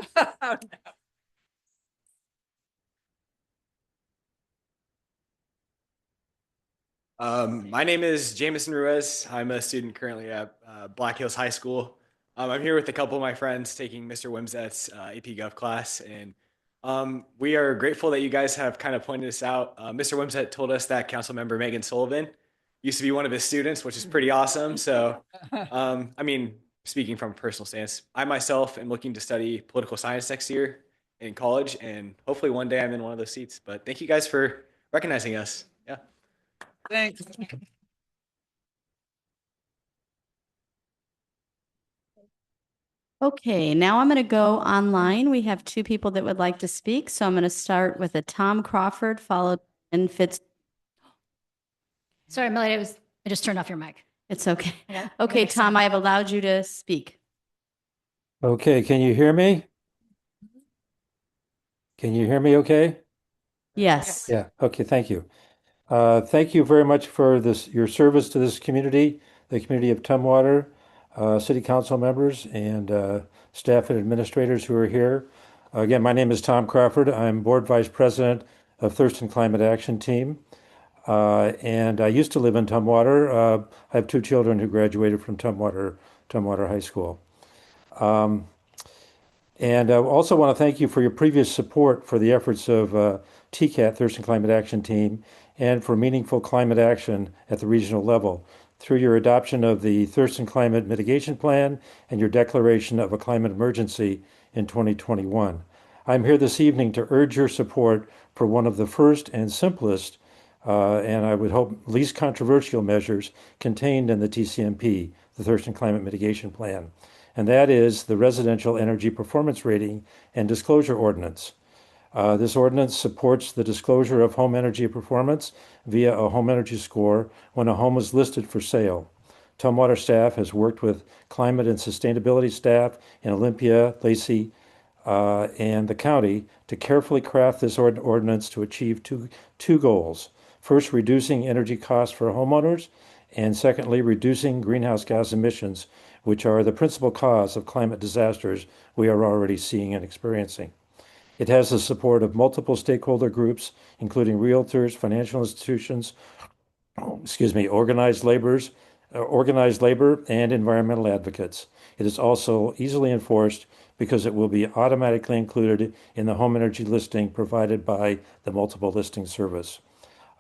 My name is Jameson Ruiz. I'm a student currently at Black Hills High School. I'm here with a couple of my friends taking Mr. Wimset's AP Gov class, and we are grateful that you guys have kind of pointed this out. Mr. Wimset told us that Councilmember Megan Sullivan used to be one of his students, which is pretty awesome. So, I mean, speaking from a personal stance, I myself am looking to study political science next year in college, and hopefully one day I'm in one of those seats. But thank you guys for recognizing us. Yeah. Thanks. Okay, now I'm going to go online. We have two people that would like to speak. So I'm going to start with a Tom Crawford, followed in Fitz. Sorry, Melody, I just turned off your mic. It's okay. Yeah, Okay, makes Tom, sense. I have allowed you to speak. Okay, can you hear me? Can you hear me okay? Yes. Yeah, okay, thank you. Thank you very much for your service to this community, the community of Tumwater, city council members and staff and administrators who are here. Again, my name is Tom Crawford. I'm board vice president of Thurston Climate Action Team. And I used to live in Tumwater. I have two children who graduated from Tumwater High School. And I also want to thank you for your previous support for the efforts of TCAT, Thurston Climate Action Team, and for meaningful climate action at the regional level through your adoption of the Thurston Climate Mitigation Plan and your declaration of a climate emergency in 2021. I'm here this evening to urge your support for one of the first and simplest, and I would hope least controversial measures contained in the TCMP, the Thurston Climate Mitigation Plan, and that is the Residential Energy Performance Rating and Disclosure Ordinance. This ordinance supports the disclosure of home energy performance via a home energy score when a home is listed for sale. Tumwater staff has worked with climate and sustainability staff in Olympia, Lacey, and the county to carefully craft this ordinance to achieve two goals. First, reducing energy costs for homeowners, and secondly, reducing greenhouse gas emissions, which are the principal cause of climate disasters we are already seeing and experiencing. It has the support of multiple stakeholder groups, including realtors, financial institutions, organized labor, and environmental advocates. It is also easily enforced because it will be automatically included in the home energy listing provided by the multiple listing service.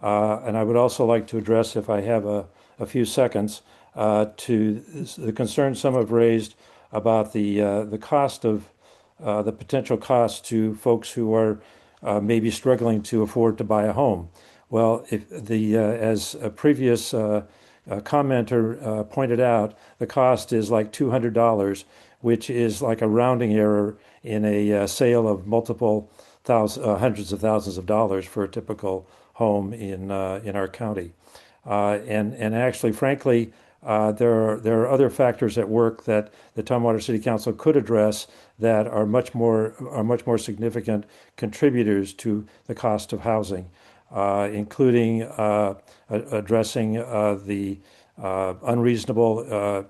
And I would also like to address, if I have a few seconds, to the concern some have raised about the cost of the potential cost to folks who are maybe struggling to afford to buy a home. Well, as a previous commenter pointed out, the cost is like $200, which is like a rounding error in a sale of multiple hundreds of thousands of dollars for a typical home in our county. And actually, frankly, there are other factors at work that the Tumwater City Council could address that are much more significant contributors to the cost of housing, including addressing the unreasonable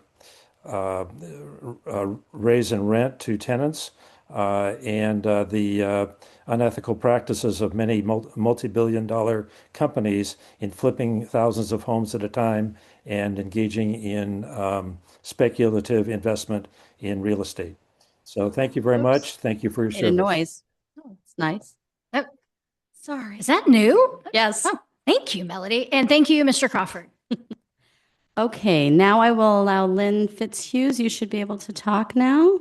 raise in rent to tenants and the unethical practices of many multi-billion-dollar companies in flipping thousands of homes at a time and engaging in speculative investment in real estate. So thank you very much. Thank you for your Made a service. noise. Oh, it's nice. Oh, Sorry. is that new? Yes. Oh, thank you, Melody. And thank you, Mr. Crawford. Okay, now I will allow Lynn Fitzhughes. You should be able to talk now.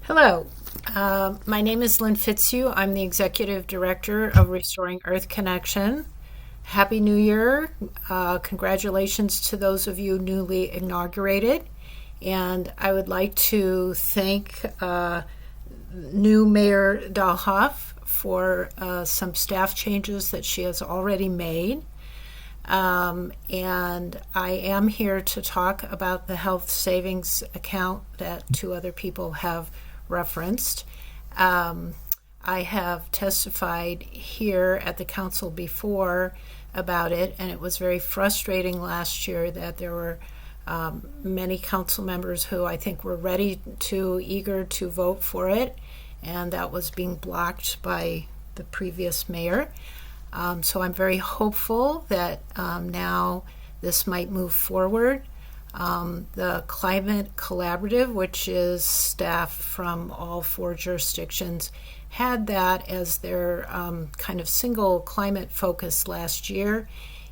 Hello. My name is Lynn Fitzhugh. I'm the Executive Director of Restoring Earth Connection. Happy New Year. Congratulations to those of you newly inaugurated. And I would like to thank new Mayor Dahlhoff for some staff changes that she has already made. And I am here to talk about the health savings account that two other people have referenced. I have testified here at the council before about it, and it was very frustrating last year that there were many council members who I think were eager to vote for it, and that was being blocked by the previous mayor. So I'm very hopeful that now this might move forward. The Climate Collaborative, which is staff from all 4 jurisdictions, had that as their kind of single climate focus last year.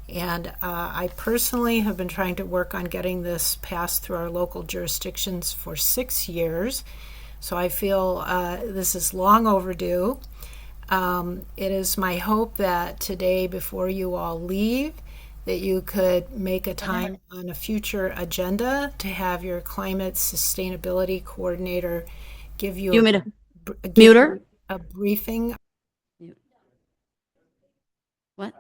And I personally have been trying to work on getting this passed through our local jurisdictions for 6 years. So I feel this is long overdue. It is my hope that today, before you all leave, that you could make a time on a future agenda to have your climate sustainability coordinator give you a briefing. What?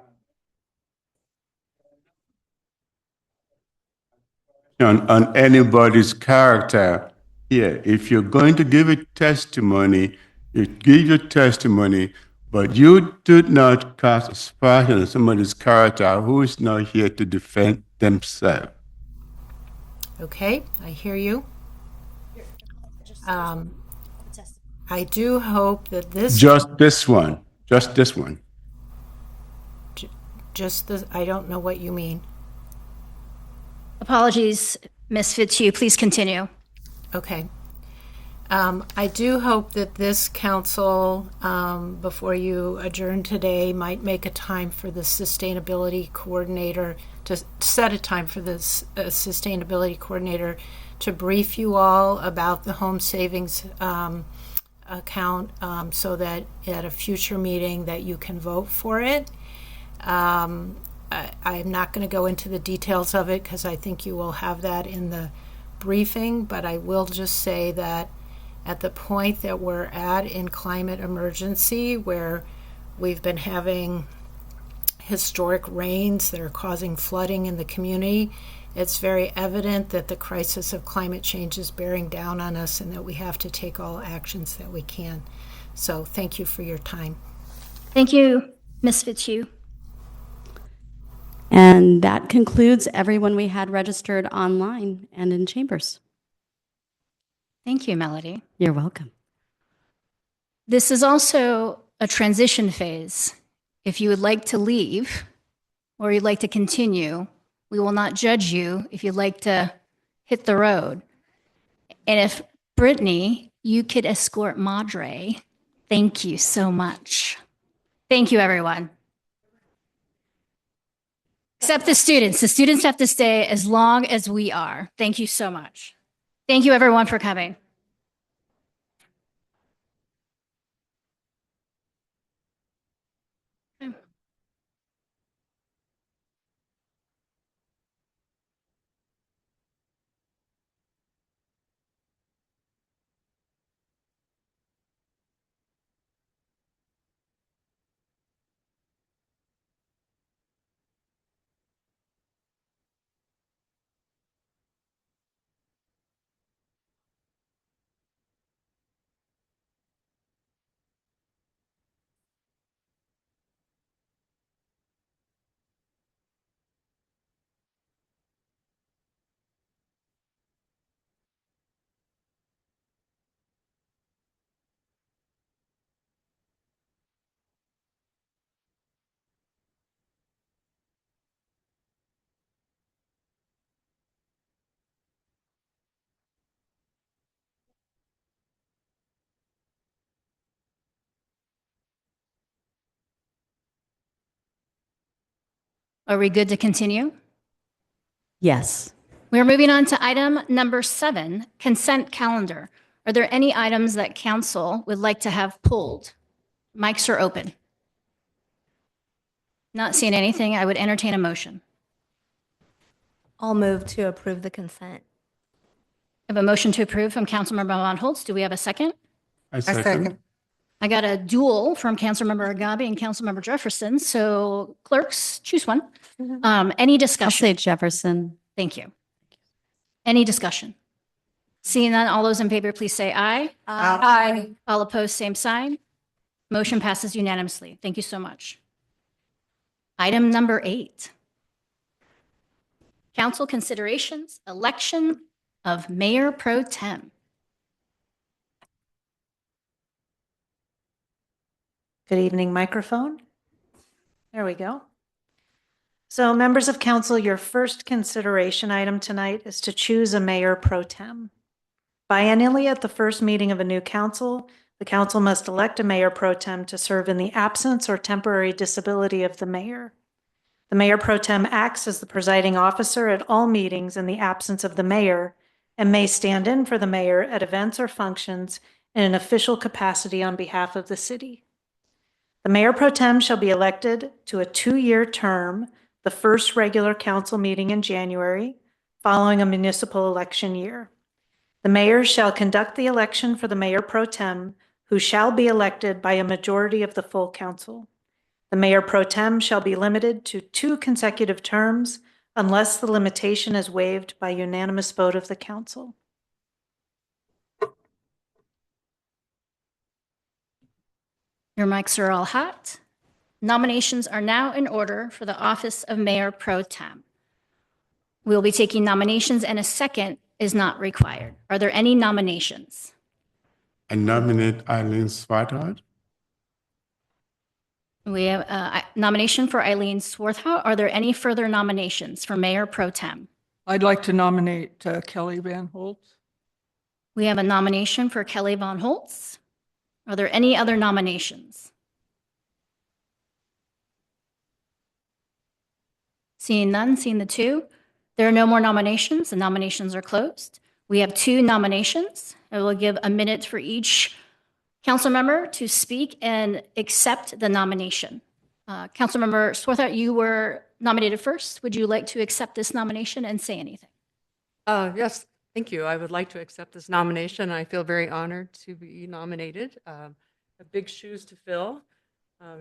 On anybody's character here. If you're going to give a testimony, you give your testimony, but you do not cast aspersion on somebody's character who is not here to defend themselves. Okay, I hear you. I do hope that this Just this one. I don't know what you mean. Apologies, Ms. Fitzhugh. Please continue. Okay. I do hope that this council, before you adjourn today, might make a time for the sustainability coordinator to set a time for this sustainability coordinator to brief you all about the home savings account, so that at a future meeting that you can vote for it. I'm not going to go into the details of it because I think you will have that in the briefing, but I will just say that at the point that we're at in climate emergency, where we've been having historic rains that are causing flooding in the community, it's very evident that the crisis of climate change is bearing down on us and that we have to take all actions that we can. So thank you for your time. Thank you, Ms. Fitzhugh. And that concludes everyone we had registered online and in chambers. Thank you, Melody. You're welcome. This is also a transition phase. If you would like to leave or you'd like to continue, we will not judge you if you'd like to hit the road. And if Brittany, you could escort Madre, thank you so much. Thank you, everyone. Except the students. The students have to stay as long as we are. Thank you so much. Thank you, everyone, for coming. Are we good to continue? Yes. We're moving on to item number 7, consent calendar. Are there any items that council would like to have pulled? Mics are open. Not seeing anything, I would entertain a motion. I'll move to approve the consent. I have a motion to approve from Councilmember Von Holtz. Do we have a second? I second. I got a duel from Councilmember Agabi and Councilmember Jefferson. So clerks, choose one. Any I'll discussion? say Jefferson. Thank you. Any discussion? Seeing none, all those in favor, please say aye. Aye. All opposed, same sign. Motion passes unanimously. Thank you so much. Item number 8. Council considerations, election of Mayor Pro Tem. Good evening, microphone. There we go. So members of council, your first consideration item tonight is to choose a mayor pro tem. Biennially at the first meeting of a new council, the council must elect a mayor pro tem to serve in the absence or temporary disability of the mayor. The mayor pro tem acts as the presiding officer at all meetings in the absence of the mayor and may stand in for the mayor at events or functions in an official capacity on behalf of the city. The mayor pro tem shall be elected to a 2-year term, the first regular council meeting in January, following a municipal election year. The mayor shall conduct the election for the mayor pro tem, who shall be elected by a majority of the full council. The mayor pro tem shall be limited to 2 consecutive terms unless the limitation is waived by unanimous vote of the council. Your mics are all hot. Nominations are now in order for the office of Mayor Pro Tem. We will be taking nominations and a second is not required. Are there any nominations? I nominate Eileen Swarthout. We have a nomination for Eileen Swarthout. Are there any further nominations for Mayor Pro Tem? I'd like to nominate Kelly Van Holtz. We have a nomination for Kelly Von Holtz. Are there any other nominations? Seeing none, seeing the 2. There are no more nominations. The nominations are closed. We have 2 nominations. I will give a minute for each council member to speak and accept the nomination. Councilmember Swarthout, you were nominated first. Would you like to accept this nomination and say anything? Yes, thank you. I would like to accept this nomination. I feel very honored to be nominated. Big shoes to fill,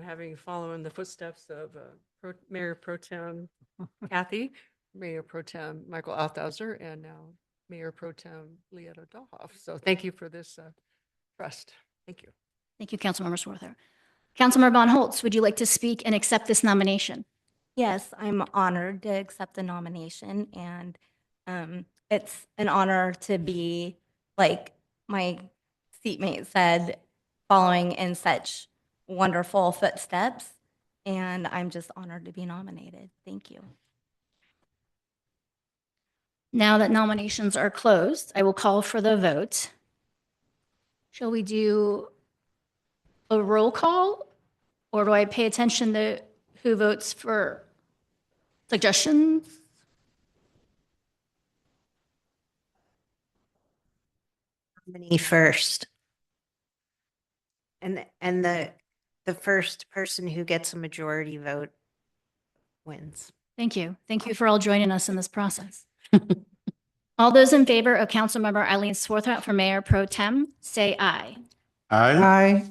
having followed in the footsteps of Mayor Pro Tem Kathy, Mayor Pro Tem Michael Althauser, and now Mayor Pro Tem Leetta Dahoff. So thank you for this trust. Thank you. Thank you, Councilmember Swarthout. Councilmember Von Holtz, would you like to speak and accept this nomination? Yes, I'm honored to accept the nomination, and it's an honor to be, like my seatmate said, following in such wonderful footsteps, and I'm just honored to be nominated. Thank you. Now that nominations are closed, I will call for the vote. Shall we do a roll call, or do I pay attention to who votes for suggestions? Nominee first. And the first person who gets a majority vote wins. Thank you. Thank you for all joining us in this process. All those in favor of Councilmember Eileen Swarthout for Mayor Pro Tem, say aye. Aye. Aye.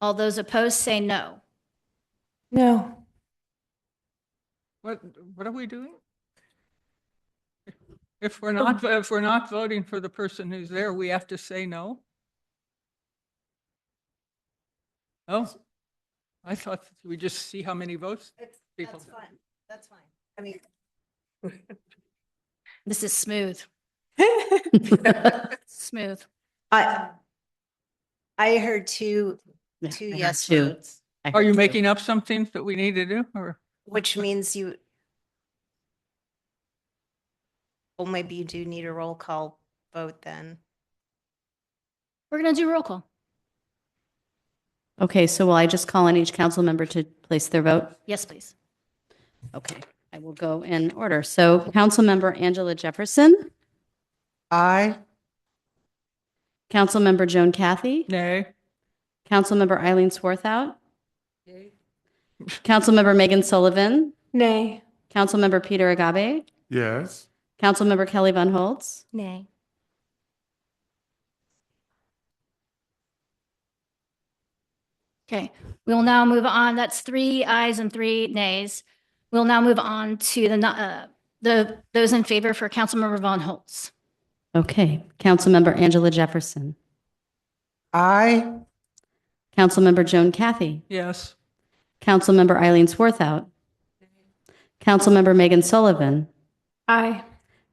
All those opposed, say no. No. What are we doing? If we're not voting for the person who's there, we have to say no? Oh, I thought we just see how many votes people. That's fine. That's fine. I mean. This is smooth. Smooth. I heard two yes votes, Are you making up something that we need to do, or? which means well, maybe you do need a roll call vote then. We're going to do roll call. Okay, so will I just call on each council member to place their vote? Yes, please. Okay, I will go in order. So Councilmember Angela Jefferson, Aye. Councilmember Joan Cathy. Nay. Councilmember Eileen Swarthout. Councilmember Megan Sullivan. Nay. Councilmember Peter Agabe. Yes. Councilmember Kelly Von Holtz. Nay. Okay, we will now move on. That's 3 ayes and 3 nays. We'll now move on to those in favor for Councilmember Von Holtz. Okay. Councilmember Angela Jefferson. Aye. Councilmember Joan Cathy. Yes. Councilmember Eileen Swarthout. Councilmember Megan Sullivan. Aye.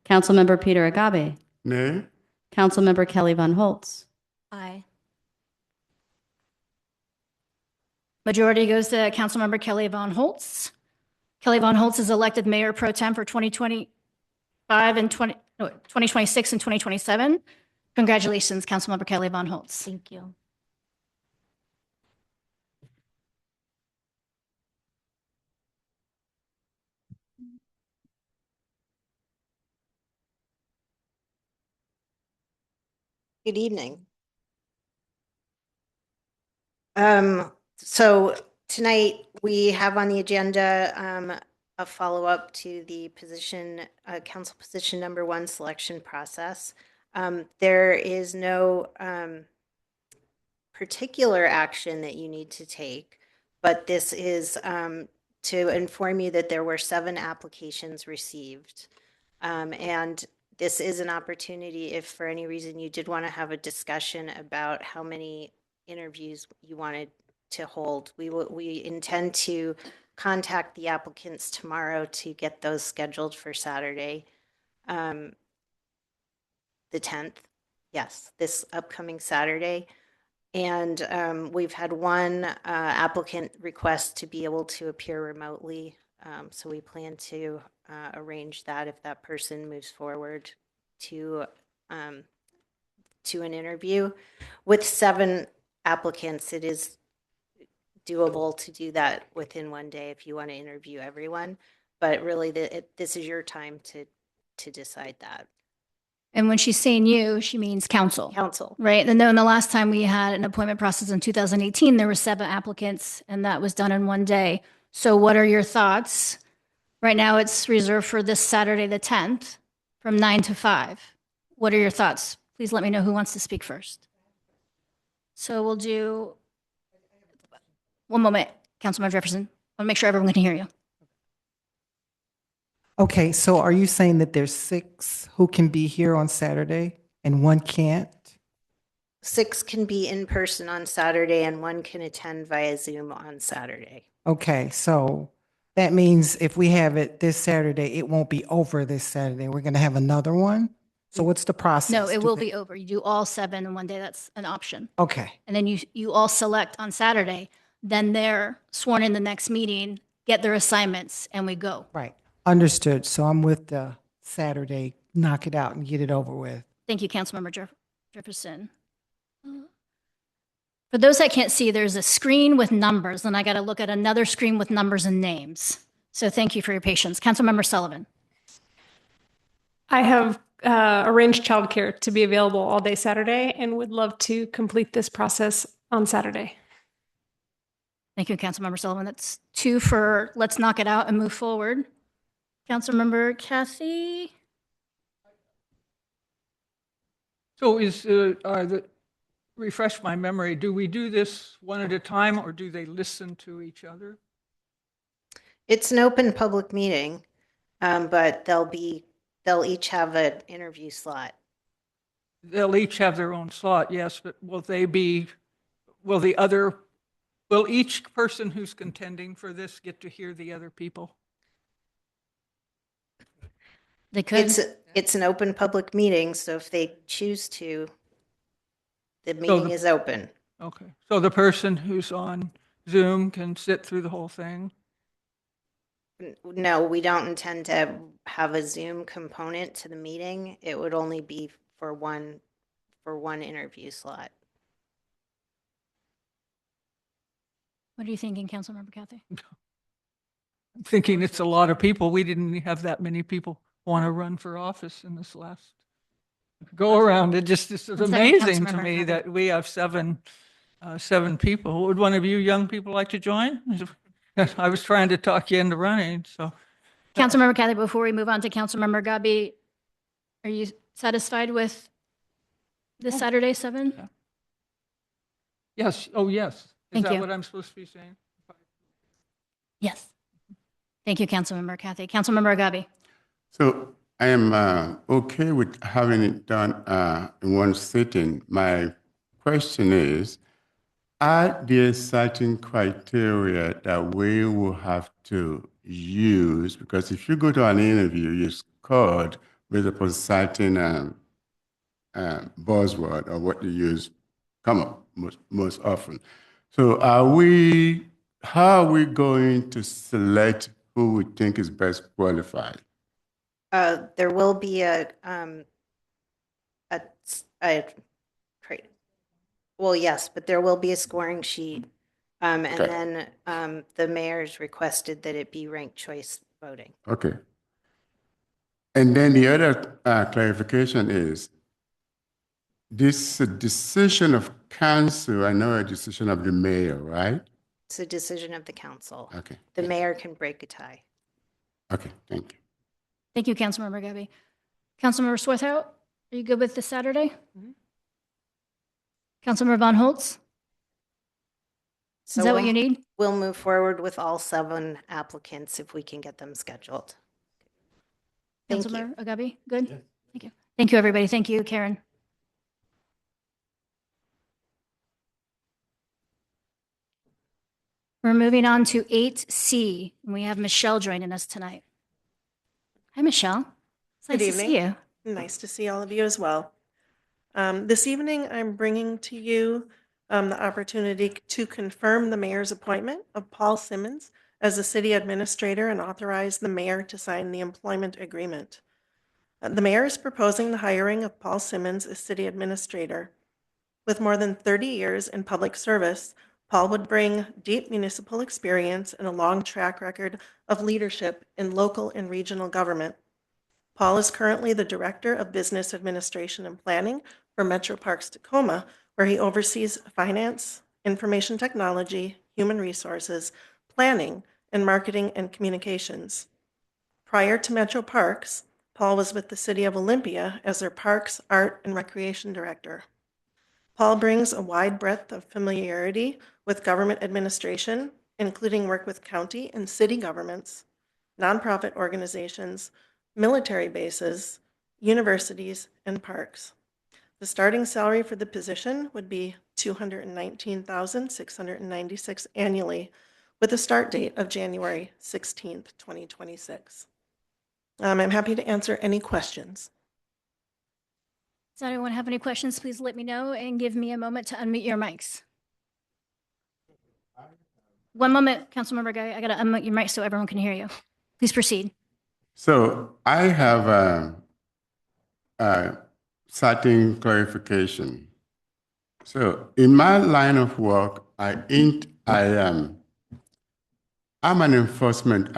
Councilmember Peter Agabe. Nay. Councilmember Kelly Von Holtz. Aye. Majority goes to Councilmember Kelly Von Holtz. Kelly Von Holtz is elected Mayor Pro Tem for 2026 and 2027. Congratulations, Councilmember Kelly Von Holtz. Thank you. Good evening. So tonight we have on the agenda a follow-up to the position, council position number 1 selection process. There is no particular action that you need to take, but this is to inform you that there were 7 applications received. And this is an opportunity if for any reason you did want to have a discussion about how many interviews you wanted to hold. We intend to contact the applicants tomorrow to get those scheduled for Saturday, the 10th. Yes, this upcoming Saturday. And we've had one applicant request to be able to appear remotely. So we plan to arrange that if that person moves forward to an interview. With 7 applicants, it is doable to do that within one day if you want to interview everyone. But really, this is your time to decide that. And when she's saying you, she means council. Council. Right. And then the last time we had an appointment process in 2018, there were 7 applicants and that was done in one day. So what are your thoughts? Right now it's reserved for this Saturday, the 10th from 9 to 5. What are your thoughts? Please let me know who wants to speak first. So we'll do, one moment, Councilmember Jefferson. I want to make sure everyone can hear you. Okay, so are you saying that there's 6 who can be here on Saturday and 1 can't? 6 can be in person on Saturday and 1 can attend via Zoom on Saturday. Okay, so that means if we have it this Saturday, it won't be over this Saturday. We're going to have another one? So what's the process? No, it Do will they- be over. You do all 7 in one day. That's an option. Okay, And then you all select on Saturday. Then they're sworn in the next meeting, get their assignments, and we go. right. Understood. So I'm with the Saturday, knock it out and get it over with. Thank you, Councilmember Jefferson. For those that can't see, there's a screen with numbers, and I got to look at another screen with numbers and names. So thank you for your patience. Councilmember Sullivan. I have arranged childcare to be available all day Saturday and would love to complete this process on Saturday. Thank you, Councilmember Sullivan. That's 2 for let's knock it out and move forward. Councilmember Cathy. So refresh my memory, do we do this one at a time or do they listen to each other? It's an open public meeting, but they'll each have an interview slot. They'll each have their own slot, yes, but will each person who's contending for this get to hear the other people? They could. It's an open public meeting, so if they choose to, the meeting is open. Okay, so the person who's on Zoom can sit through the whole thing? No, we don't intend to have a Zoom component to the meeting. It would only be for one interview slot. What are you thinking, Councilmember Cathy? I'm thinking it's a lot of people. We didn't have that many people want to run for office in this last go around. This is One second, amazing to Councilmember me Abbott. that we have seven people. Would one of you young people like to join? I was trying to talk you into running, so. Councilmember Kathy, before we move on to Councilmember Gabi, are you satisfied with this Saturday, 7? Yes, oh, yes. Is Thank that you. what I'm supposed to be saying? Yes. Thank you, Councilmember Kathy. Councilmember Gabi. So I am okay with having it done in one sitting. My question is, are there certain criteria that we will have to use? Because if you go to an interview, you're scored based upon certain buzzword or what you use come up most often. So how are we going to select who we think is best qualified? There will be well, yes, but there will be a scoring sheet. And Okay. then the mayor's requested that it be ranked choice voting. Okay. And then the other clarification is, this is a decision of council and not a decision of the mayor, right? It's a decision of the council. Okay. The mayor can break a tie. Okay, thank you. Thank you, Councilmember Gabi. Councilmember Swarthout, are you good with this Saturday? Councilmember Von Holtz? So Is that what we'll- you need? We'll move forward with all 7 applicants if we can get them scheduled. Thank you. Councilmember Gabi, good? Thank you. Thank you, everybody. Thank you, Karen. We're moving on to 8C, and we have Michelle joining us tonight. Hi, Michelle. It's nice Good to evening. see you. Nice to see all of you as well. This evening, I'm bringing to you the opportunity to confirm the mayor's appointment of Paul Simmons as the city administrator and authorize the mayor to sign the employment agreement. The mayor is proposing the hiring of Paul Simmons as city administrator. With more than 30 years in public service, Paul would bring deep municipal experience and a long track record of leadership in local and regional government. Paul is currently the Director of Business Administration and Planning for Metro Parks Tacoma, where he oversees finance, information technology, human resources, planning, and marketing and communications. Prior to Metro Parks, Paul was with the City of Olympia as their Parks, Art, and Recreation Director. Paul brings a wide breadth of familiarity with government administration, including work with county and city governments, nonprofit organizations, military bases, universities, and parks. The starting salary for the position would be $219,696 annually, with a start date of January 16th, 2026. I'm happy to answer any questions. Does anyone have any questions? Please let me know and give me a moment to unmute your mics. One moment, Councilmember Guy. I got to unmute your mic so everyone can hear you. Please proceed. So I have a certain clarification. So in my line of work, I'm an enforcement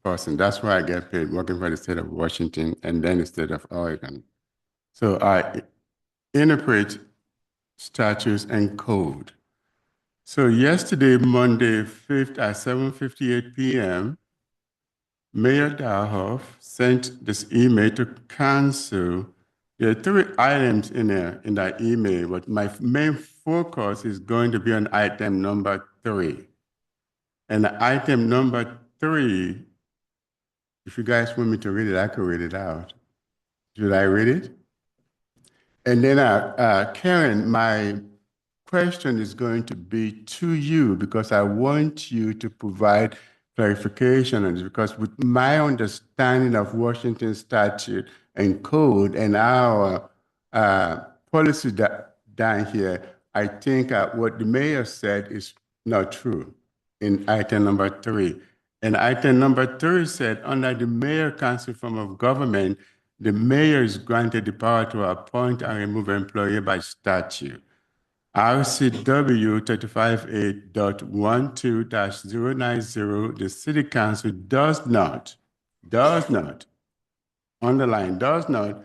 person. That's why I get paid, working for the state of Washington and then the state of Oregon. So I interpret statutes and code. So yesterday, Monday 5th at 7:58 p.m., Mayor Dalhoff sent this email to council. There are 3 items in that email, but my main focus is going to be on item number 3. And item number 3, if you guys want me to read it, I can read it out. Should I read it? And then, Karen, my question is going to be to you because I want you to provide clarification on this, because with my understanding of Washington statute and code and our policy down here, I think what the mayor said is not true in item number 3. And item number 3 said, under the mayor council form of government, the mayor is granted the power to appoint and remove an employee by statute. RCW 358.12-090, the city council does not, underline, does not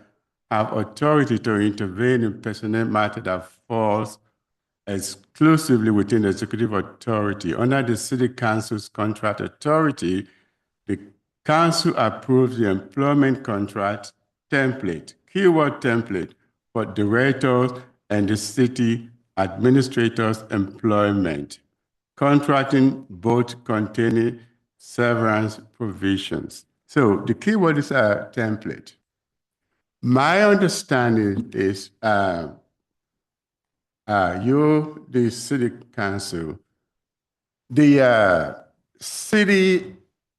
have authority to intervene in personnel matter that falls exclusively within the executive authority. Under the City Council's contract authority, the council approves the employment contract template, keyword template, for directors and the city administrator's employment, contracting both containing severance provisions. So the keyword is a template. My understanding is you, the city council, the city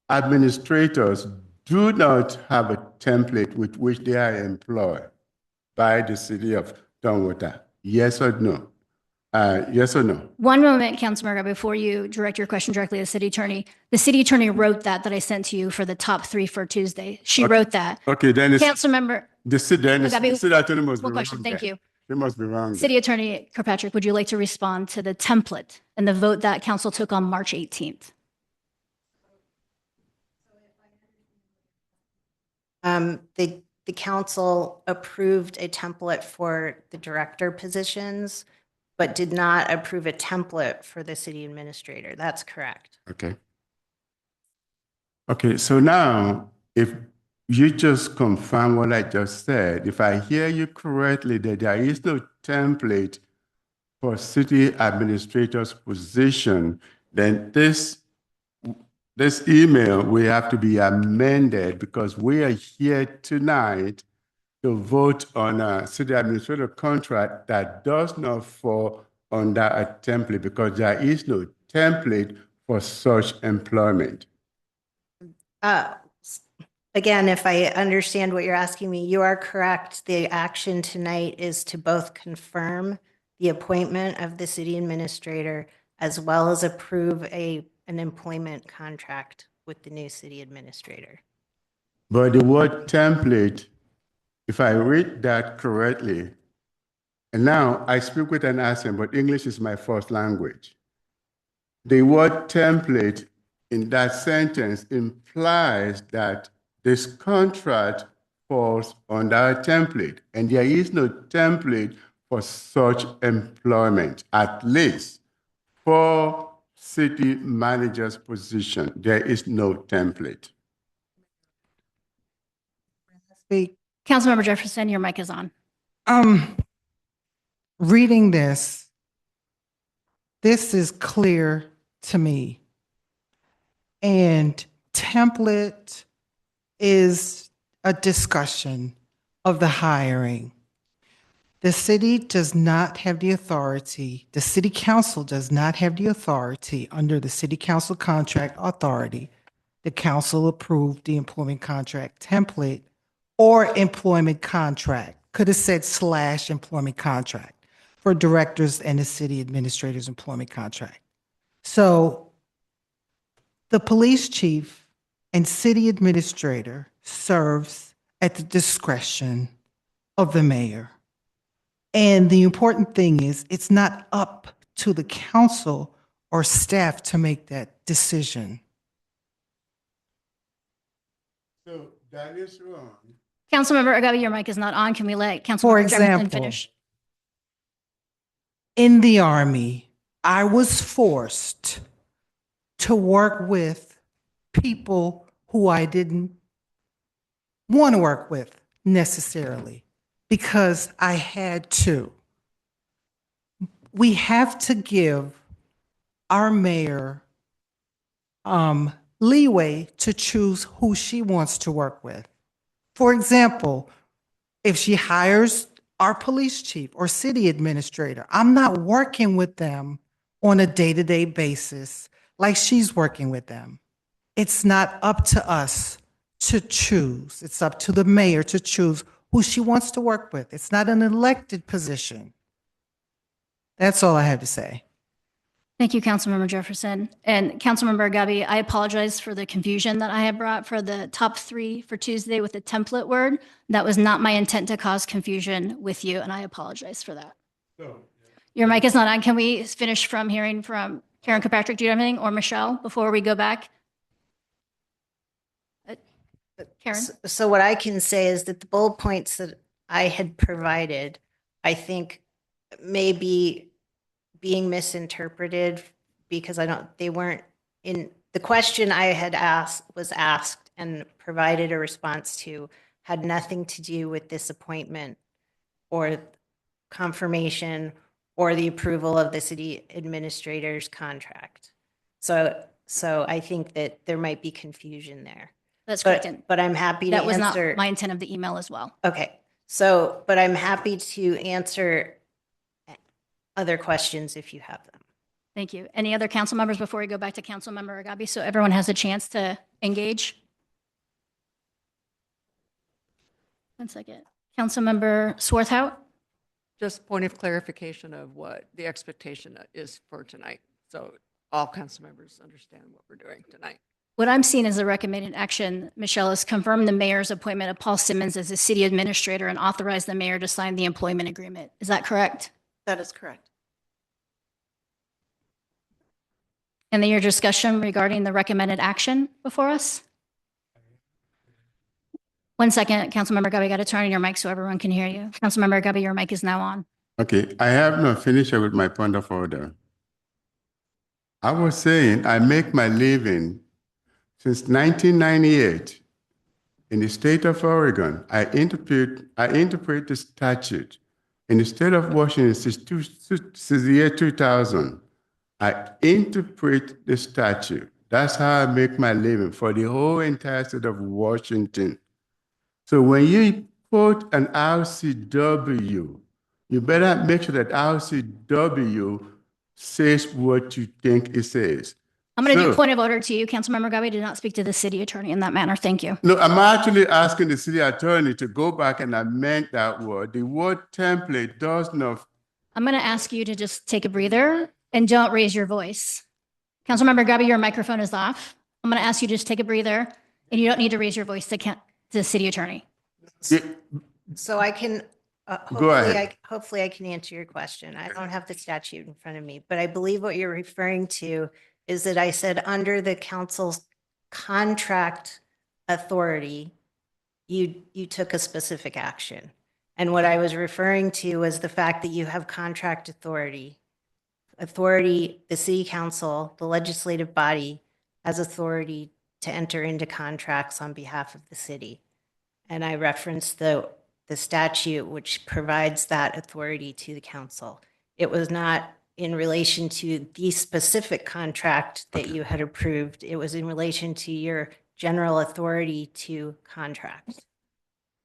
administrators do not have a template with which they are employed by the city of Tonwater. Yes or no? Yes or no? One moment, Councilmember, before you direct your question directly to the city attorney. The city attorney wrote that I sent to you for the top 3 for Tuesday. She wrote that. Okay, then it's Councilmember. the city attorney must be One wrong. question. Thank there. you. They must be wrong. City Attorney Kirkpatrick, would you like to respond to the template and the vote that council took on March 18th? The council approved a template for the director positions, but did not approve a template for the city administrator. That's correct. Okay. Okay, so now if you just confirm what I just said, if I hear you correctly, that there is no template for city administrator's position, then this email will have to be amended because we are here tonight to vote on a city administrator contract that does not fall under a template because there is no template for such employment. Again, if I understand what you're asking me, you are correct. The action tonight is to both confirm the appointment of the city administrator as well as approve an employment contract with the new city administrator. But the word template, if I read that correctly, and now I speak with an accent, but English is my first language. The word template in that sentence implies that this contract falls under a template, and there is no template for such employment, at least for city manager's position. There is no template. Councilmember Jefferson, your mic is on. Reading this is clear to me. And template is a discussion of the hiring. The city does not have the authority, the city council does not have the authority under the city council contract authority. The council approved the employment contract template or employment contract, could have said / employment contract for directors and the city administrator's employment contract. So the police chief and city administrator serves at the discretion of the mayor. And the important thing is it's not up to the council or staff to make that decision. So that is wrong. Councilmember Agabi, your mic is not on. Can we let For Councilmember Jefferson example, finish? in the Army, I was forced to work with people who I didn't want to work with necessarily because I had to. We have to give our mayor leeway to choose who she wants to work with. For example, if she hires our police chief or city administrator, I'm not working with them on a day-to-day basis like she's working with them. It's not up to us to choose. It's up to the mayor to choose who she wants to work with. It's not an elected position. That's all I have to say. Thank you, Councilmember Jefferson. And Councilmember Agabi, I apologize for the confusion that I had brought for the top 3 for Tuesday with the template word. That was not my intent to cause confusion with you, and I apologize for that. Your mic is not on. Can we finish from hearing from Karen Kirkpatrick? Do you have anything? Or Michelle, before we go back? Karen? So what I can say is that the bullet points that I had provided, I think maybe being misinterpreted because they weren't in, the question I had was asked and provided a response to had nothing to do with this appointment or confirmation or the approval of the city administrator's contract. So I think that there might be confusion there. That's But- correct. And But I'm happy to that was not answer. my intent of the email as well. Okay, so, but I'm happy to answer other questions if you have them. Thank you. Any other council members before we go back to Councilmember Agabi, so everyone has a chance to engage? 1 second. Councilmember Swarthout? Just point of clarification of what the expectation is for tonight. So all council members understand what we're doing tonight. What I'm seeing as a recommended action, Michelle, is confirm the mayor's appointment of Paul Simmons as the city administrator and authorize the mayor to sign the employment agreement. Is that correct? That is correct. And then your discussion regarding the recommended action before us? 1 second, Councilmember Agabi, got to turn on your mic so everyone can hear you. Councilmember Agabi, your mic is now on. Okay, I have not finished with my point of order. I was saying I make my living since 1998 in the state of Oregon. I interpret the statute in the state of Washington since the year 2000. I interpret the statute. That's how I make my living for the whole entire state of Washington. So when you quote an RCW, you better make sure that RCW says what you think it says. I'm going to do So- point of order to you. Councilmember Agabi did not speak to the city attorney in that manner. Thank you. No, I'm actually asking the city attorney to go back and amend that word. The word template does not. I'm going to ask you to just take a breather and don't raise your voice. Councilmember Agabi, your microphone is off. I'm going to ask you to just take a breather, and you don't need to raise your voice to the city attorney. So I can, Go ahead. hopefully I can answer your question. I don't have the statute in front of me, but I believe what you're referring to is that I said under the council's contract authority, you took a specific action. And what I was referring to was the fact that you have contract authority. The city council, the legislative body, has authority to enter into contracts on behalf of the city. And I referenced the statute which provides that authority to the council. It was not in relation to the specific contract that you had approved. It was in relation to your general authority to contract.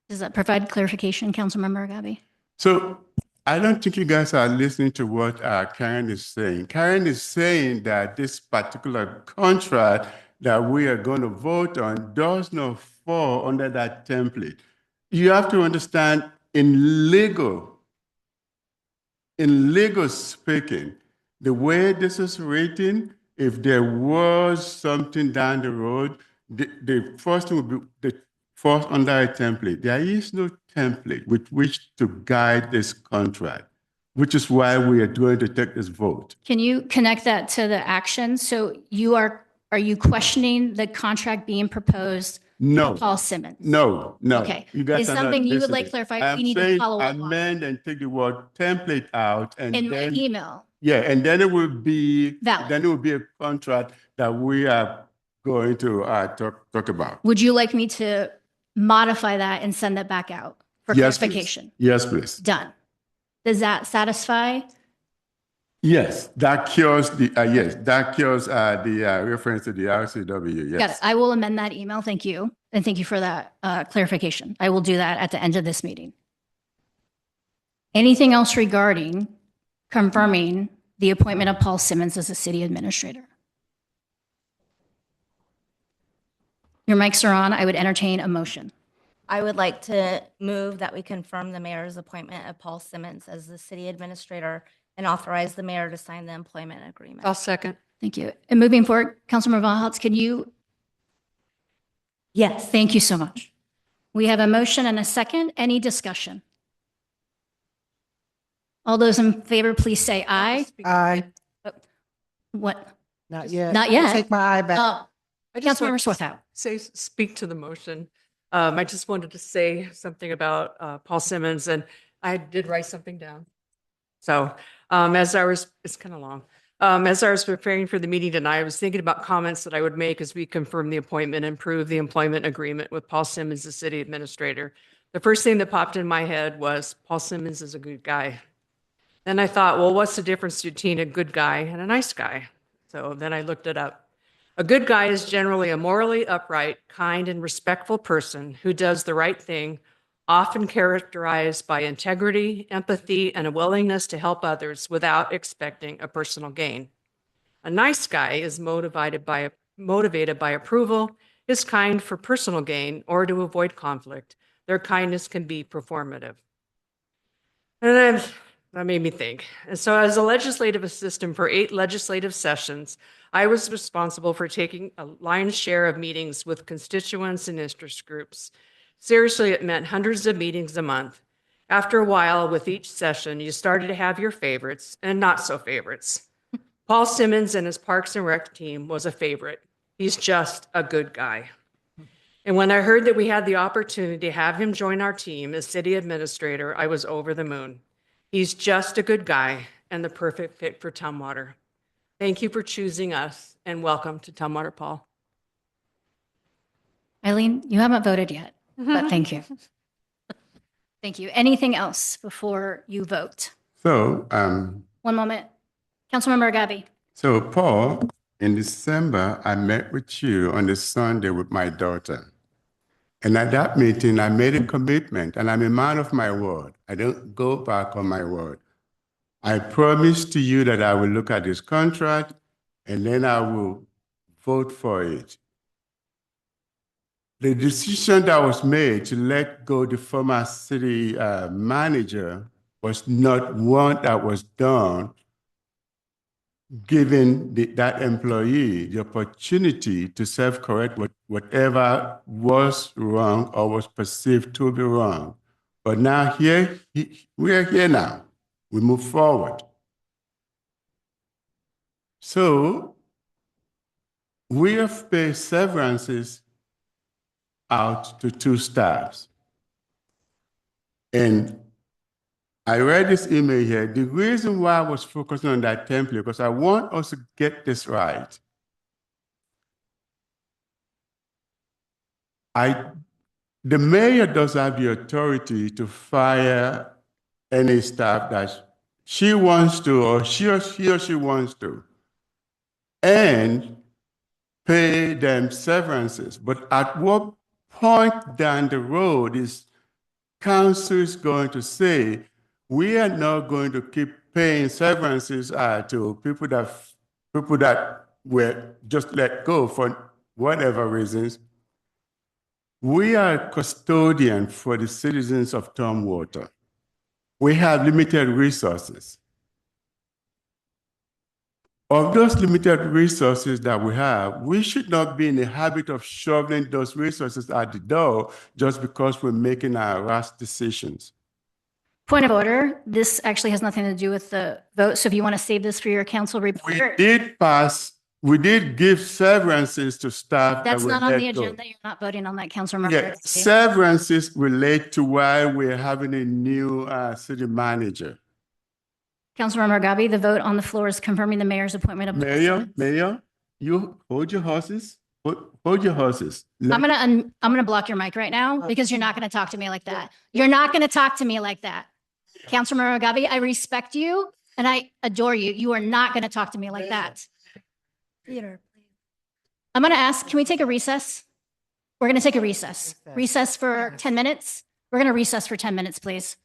Does that provide clarification, Councilmember Agabi? So I don't think you guys are listening to what Karen is saying. Karen is saying that this particular contract that we are going to vote on does not fall under that template. You have to understand in legal speaking, the way this is written, if there was something down the road, the first thing would be the falls under a template. There is no template with which to guide this contract, which is why we are going to take this vote. Can you connect that to the action? So are you questioning the contract being proposed? No. for Paul Simmons? No. Okay. You guys Is are not something you would like listening. clarified? I'm We need to saying follow up on amend and take the word template out, and in my then email. yeah, and then it will be Valid. then it will be a contract that we are going to talk about. Would you like me to modify that and send that back out for Yes, please. clarification? Yes, please. Done. Does that satisfy? Yes, that cures the reference to the RCW. Yes. Got it. I will amend that email. Thank you. And thank you for that clarification. I will do that at the end of this meeting. Anything else regarding confirming the appointment of Paul Simmons as the city administrator? Your mics are on. I would entertain a motion. I would like to move that we confirm the mayor's appointment of Paul Simmons as the city administrator and authorize the mayor to sign the employment agreement. I'll second. Thank you. And moving forward, Councilmember Von Holtz, can you? Yes, thank you so much. We have a motion and a second. Any discussion? All those in favor, please say aye. Aye. What? Not yet. Not yet. Take my eye back. I just want Councilmember Swarthout. to speak to the motion. I just wanted to say something about Paul Simmons, and I did write something down. So it's kind of long. As I was preparing for the meeting tonight, I was thinking about comments that I would make as we confirm the appointment and approve the employment agreement with Paul Simmons, the city administrator. The first thing that popped in my head was Paul Simmons is a good guy. Then I thought, well, what's the difference between a good guy and a nice guy? So then I looked it up. A good guy is generally a morally upright, kind, and respectful person who does the right thing, often characterized by integrity, empathy, and a willingness to help others without expecting a personal gain. A nice guy is motivated by approval, is kind for personal gain or to avoid conflict. Their kindness can be performative. And then that made me think. And so as a legislative assistant for 8 legislative sessions, I was responsible for taking a lion's share of meetings with constituents and interest groups. Seriously, it meant hundreds of meetings a month. After a while, with each session, you started to have your favorites and not so favorites. Paul Simmons and his Parks and Rec team was a favorite. He's just a good guy. And when I heard that we had the opportunity to have him join our team as city administrator, I was over the moon. He's just a good guy and the perfect fit for Tumwater. Thank you for choosing us, and welcome to Tumwater, Paul. Eileen, you haven't voted yet, but thank you. Thank you. Anything else before you vote? So, One moment. Councilmember Agabi. so Paul, in December, I met with you on the Sunday with my daughter. And at that meeting, I made a commitment, and I'm a man of my word. I don't go back on my word. I promised to you that I will look at this contract, and then I will vote for it. The decision that was made to let go the former city manager was not one that was done giving that employee the opportunity to self-correct whatever was wrong or was perceived to be wrong. But now we are here now. We move forward. So we have paid severances out to 2 staffs. And I read this email here. The reason why I was focusing on that template, because I want us to get this right. The mayor does have the authority to fire any staff that she wants to, or he or she wants to, and pay them severances. But at what point down the road is council is going to say, we are not going to keep paying severances to people that were just let go for whatever reasons. We are a custodian for the citizens of Tumwater. We have limited resources. Of those limited resources that we have, we should not be in the habit of shoveling those resources at the door just because we're making our rash decisions. Point of order. This actually has nothing to do with the vote. So if you want to save this for your council report. We did give severances to staff That's that were not on the let go. agenda. You're not voting on that, Councilmember. Yeah, severances relate to why we're having a new city manager. Councilmember Agabi, the vote on the floor is confirming the mayor's appointment of. Mayor, you hold your horses. Hold your horses. I'm gonna block your mic right now because you're not gonna talk to me like that. You're not gonna talk to me like that. Councilmember Agabi, I respect you and I adore you. You are not gonna talk to me like that. Theater, please. I'm gonna ask, can we take a recess? We're gonna take a recess. Recess for 10 minutes. We're gonna recess for 10 minutes, please.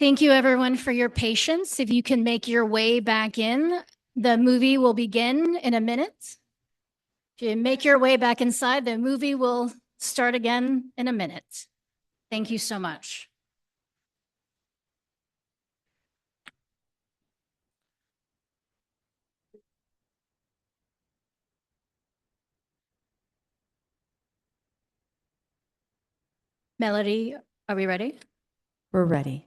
Thank you, everyone, for your patience. If you can make your way back in, the movie will begin in a minute. If you make your way back inside, the movie will start again in a minute. Thank you so much. Melody, are we ready? We're ready.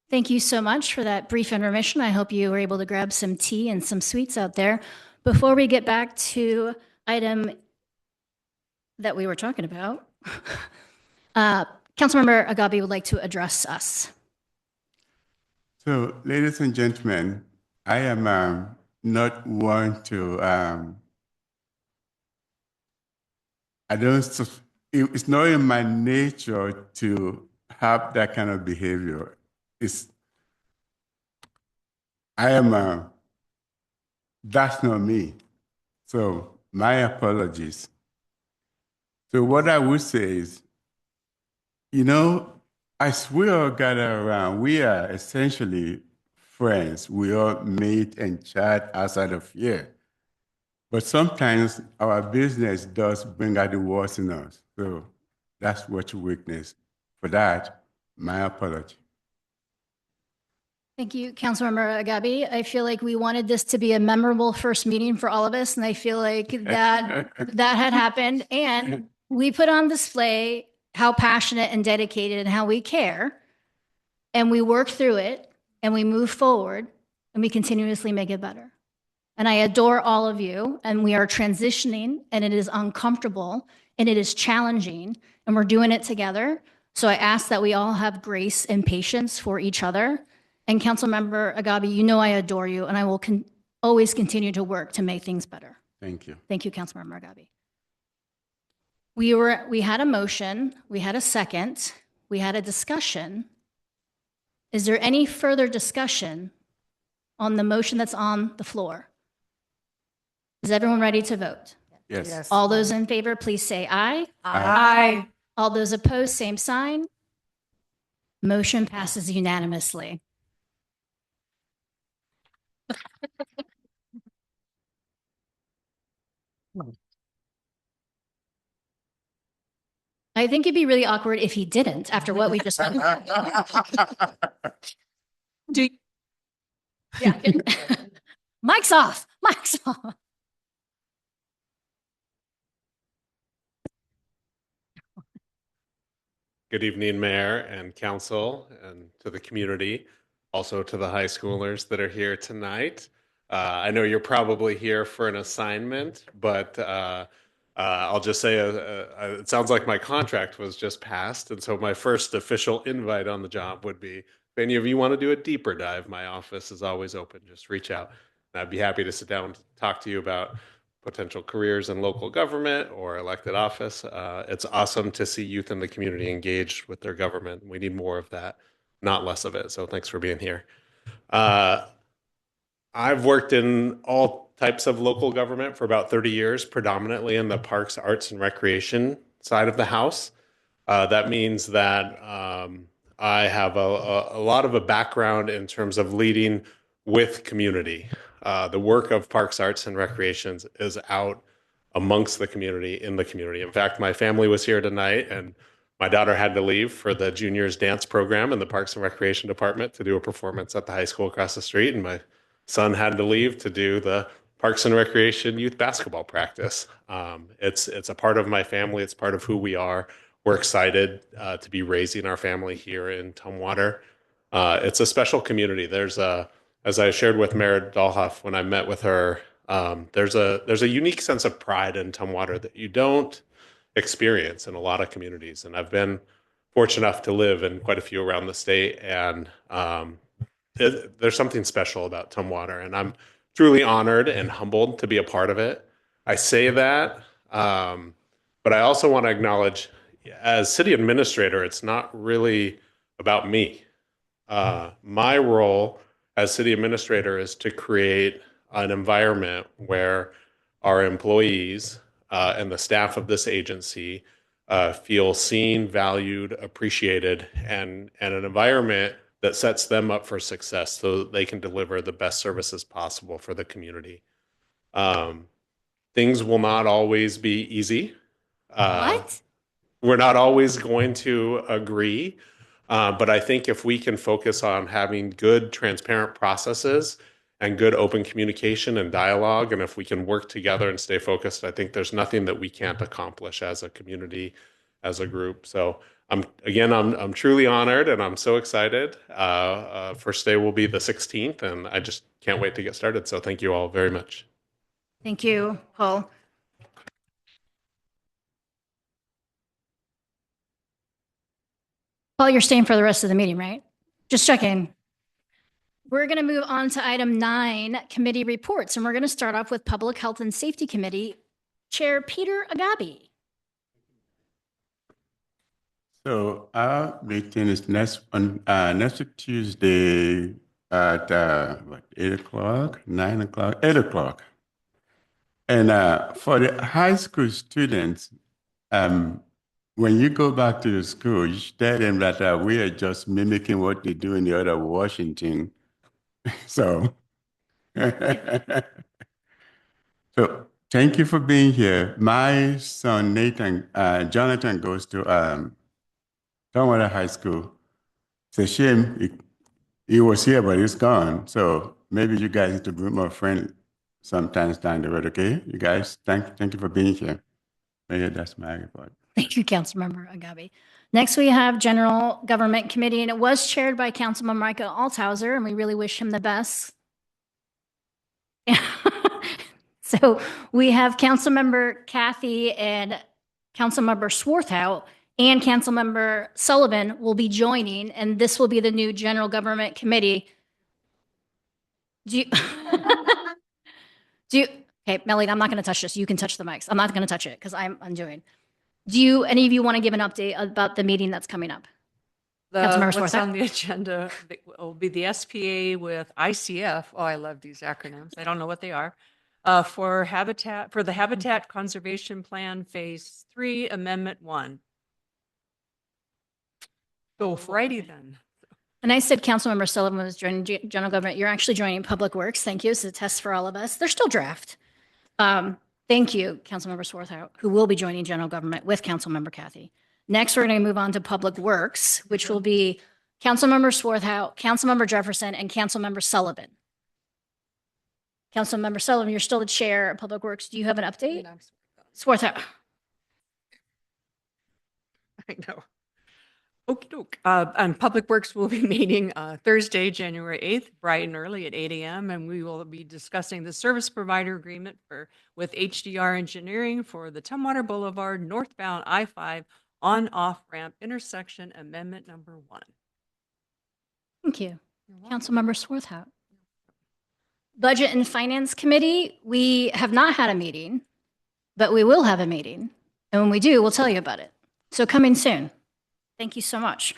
Thank you so much for that brief intermission. I hope you were able to grab some tea and some sweets out there. Before we get back to item that we were talking about, Councilmember Agabi would like to address us. So, ladies and gentlemen, I am not one to, it's not in my nature to have that kind of behavior. That's not me. So, my apologies. So, what I would say is, as we all gather around, we are essentially friends. We all meet and chat outside of here. But sometimes our business does bring out the worst in us. So that's what you witness. For that, my apology. Thank you, Councilmember Agabi. I feel like we wanted this to be a memorable first meeting for all of us, and I feel like that had happened. And we put on display how passionate and dedicated and how we care. And we work through it and we move forward and we continuously make it better. And I adore all of you, and we are transitioning, and it is uncomfortable and it is challenging, and we're doing it together. So I ask that we all have grace and patience for each other. And Councilmember Agabi, you know I adore you, and I will always continue to work to make things better. Thank you. Thank you, Councilmember Agabi. We had a motion, we had a second, we had a discussion. Is there any further discussion on the motion that's on the floor? Is everyone ready to vote? Yes. All those in favor, please say aye. Aye. All those opposed, same sign. Motion passes unanimously. I think it'd be really awkward if he didn't after what we just went through. Yeah. Mic's off. Mic's off. Good evening, Mayor and Council, and to the community, also to the high schoolers that are here tonight. I know you're probably here for an assignment, but I'll just say it sounds like my contract was just passed, and so my first official invite on the job would be, if any of you want to do a deeper dive, my office is always open. Just reach out. And I'd be happy to sit down and talk to you about potential careers in local government or elected office. It's awesome to see youth in the community engaged with their government. We need more of that, not less of it. So thanks for being here. I've worked in all types of local government for about 30 years, predominantly in the parks, arts, and recreation side of the house. That means that I have a lot of a background in terms of leading with community. The work of Parks, Arts, and Recreations is out amongst the community, in the community. In fact, my family was here tonight, and my daughter had to leave for the juniors dance program in the Parks and Recreation Department to do a performance at the high school across the street, and my son had to leave to do the Parks and Recreation youth basketball practice. It's a part of my family. It's part of who we are. We're excited to be raising our family here in Tumwater. It's a special community. As I shared with Mayor Dahlhoff when I met with her, there's a unique sense of pride in Tumwater that you don't experience in a lot of communities. And I've been fortunate enough to live in quite a few around the state, and there's something special about Tumwater, and I'm truly honored and humbled to be a part of it. I say that, but I also want to acknowledge, as city administrator, it's not really about me. My role as city administrator is to create an environment where our employees and the staff of this agency feel seen, valued, appreciated, and an environment that sets them up for success so that they can deliver the best services possible for the community. Things will not always be easy. What? We're not always going to agree, but I think if we can focus on having good, transparent processes and good open communication and dialogue, and if we can work together and stay focused, I think there's nothing that we can't accomplish as a community, as a group. So I'm truly honored, and I'm so excited. First day will be the 16th, and I just can't wait to get started. So thank you all very much. Thank you, Paul. Paul, you're staying for the rest of the meeting, right? Just checking. We're going to move on to item 9, committee reports, and we're going to start off with Public Health and Safety Committee Chair Peter Agabi. So our meeting is next Tuesday at 8 o'clock, 9 o'clock, 8 o'clock. And for the high school students, when you go back to the school, you should tell them that we are just mimicking what they do in the other Washington. So, so thank you for being here. My son Jonathan goes to Tumwater High School. It's a shame he was here, but he's gone. So maybe you guys need to bring my friend sometimes down the road, okay? You guys, thank you for being here. Maybe that's my report. Thank you, Councilmember Agabi. Next, we have General Government Committee, and it was chaired by Councilmember Micah Althauser, and we really wish him the best. So we have Councilmember Kathy and Councilmember Swarthout and Councilmember Sullivan will be joining, and this will be the new General Government Committee. Okay, Melly, I'm not going to touch this. You can touch the mics. I'm not going to touch it because I'm undoing. Do any of you want to give an update about the meeting that's coming up? Councilmember What's Swarthout? on the agenda will be the SPA with ICF. Oh, I love these acronyms. I don't know what they are. For the Habitat Conservation Plan Phase 3, Amendment 1. So righty then. And I said Councilmember Sullivan was joining General Government. You're actually joining Public Works. Thank you. It's a test for all of us. They're still draft. Thank you, Councilmember Swarthout, who will be joining General Government with Councilmember Kathy. Next, we're going to move on to Public Works, which will be Councilmember Swarthout, Councilmember Jefferson, and Councilmember Sullivan. Councilmember Sullivan, you're still the chair of Public Works. Do you have an update? Swarthout. I know. Okie doke. And Public Works will be meeting Thursday, January 8th, bright and early at 8 a.m. And we will be discussing the service provider agreement with HDR Engineering for the Tumwater Boulevard northbound I-5 on-off ramp intersection amendment number 1. Thank you. Councilmember Swarthout. Budget and Finance Committee, we have not had a meeting, but we will have a meeting. And when we do, we'll tell you about it. So coming soon. Thank you so much.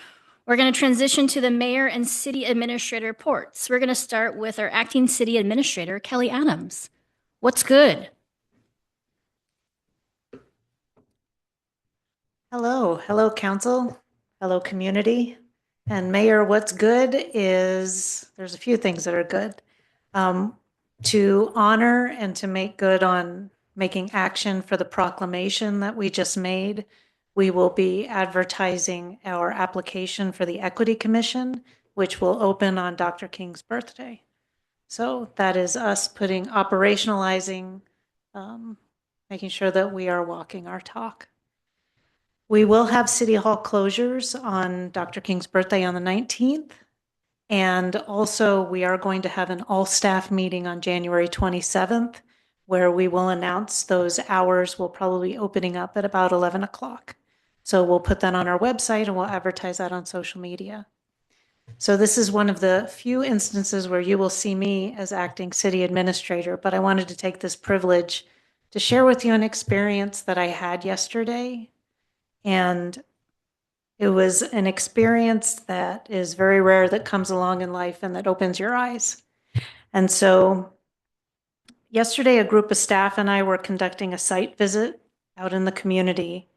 We're going to transition to the mayor and city administrator reports. We're going to start with our acting city administrator, Kelly Adams. What's good? Hello, council. Hello, community. And Mayor, what's good is there's a few things that are good. To honor and to make good on making action for the proclamation that we just made, we will be advertising our application for the Equity Commission, which will open on Dr. King's birthday. So that is us operationalizing, making sure that we are walking our talk. We will have City Hall closures on Dr. King's birthday on the 19th. And also we are going to have an all-staff meeting on January 27th, where we will announce those hours will probably be opening up at about 11 o'clock. So we'll put that on our website and we'll advertise that on social media. So this is one of the few instances where you will see me as acting city administrator, but I wanted to take this privilege to share with you an experience that I had yesterday. And it was an experience that is very rare that comes along in life and that opens your eyes. And so yesterday, a group of staff and I were conducting a site visit out in the community.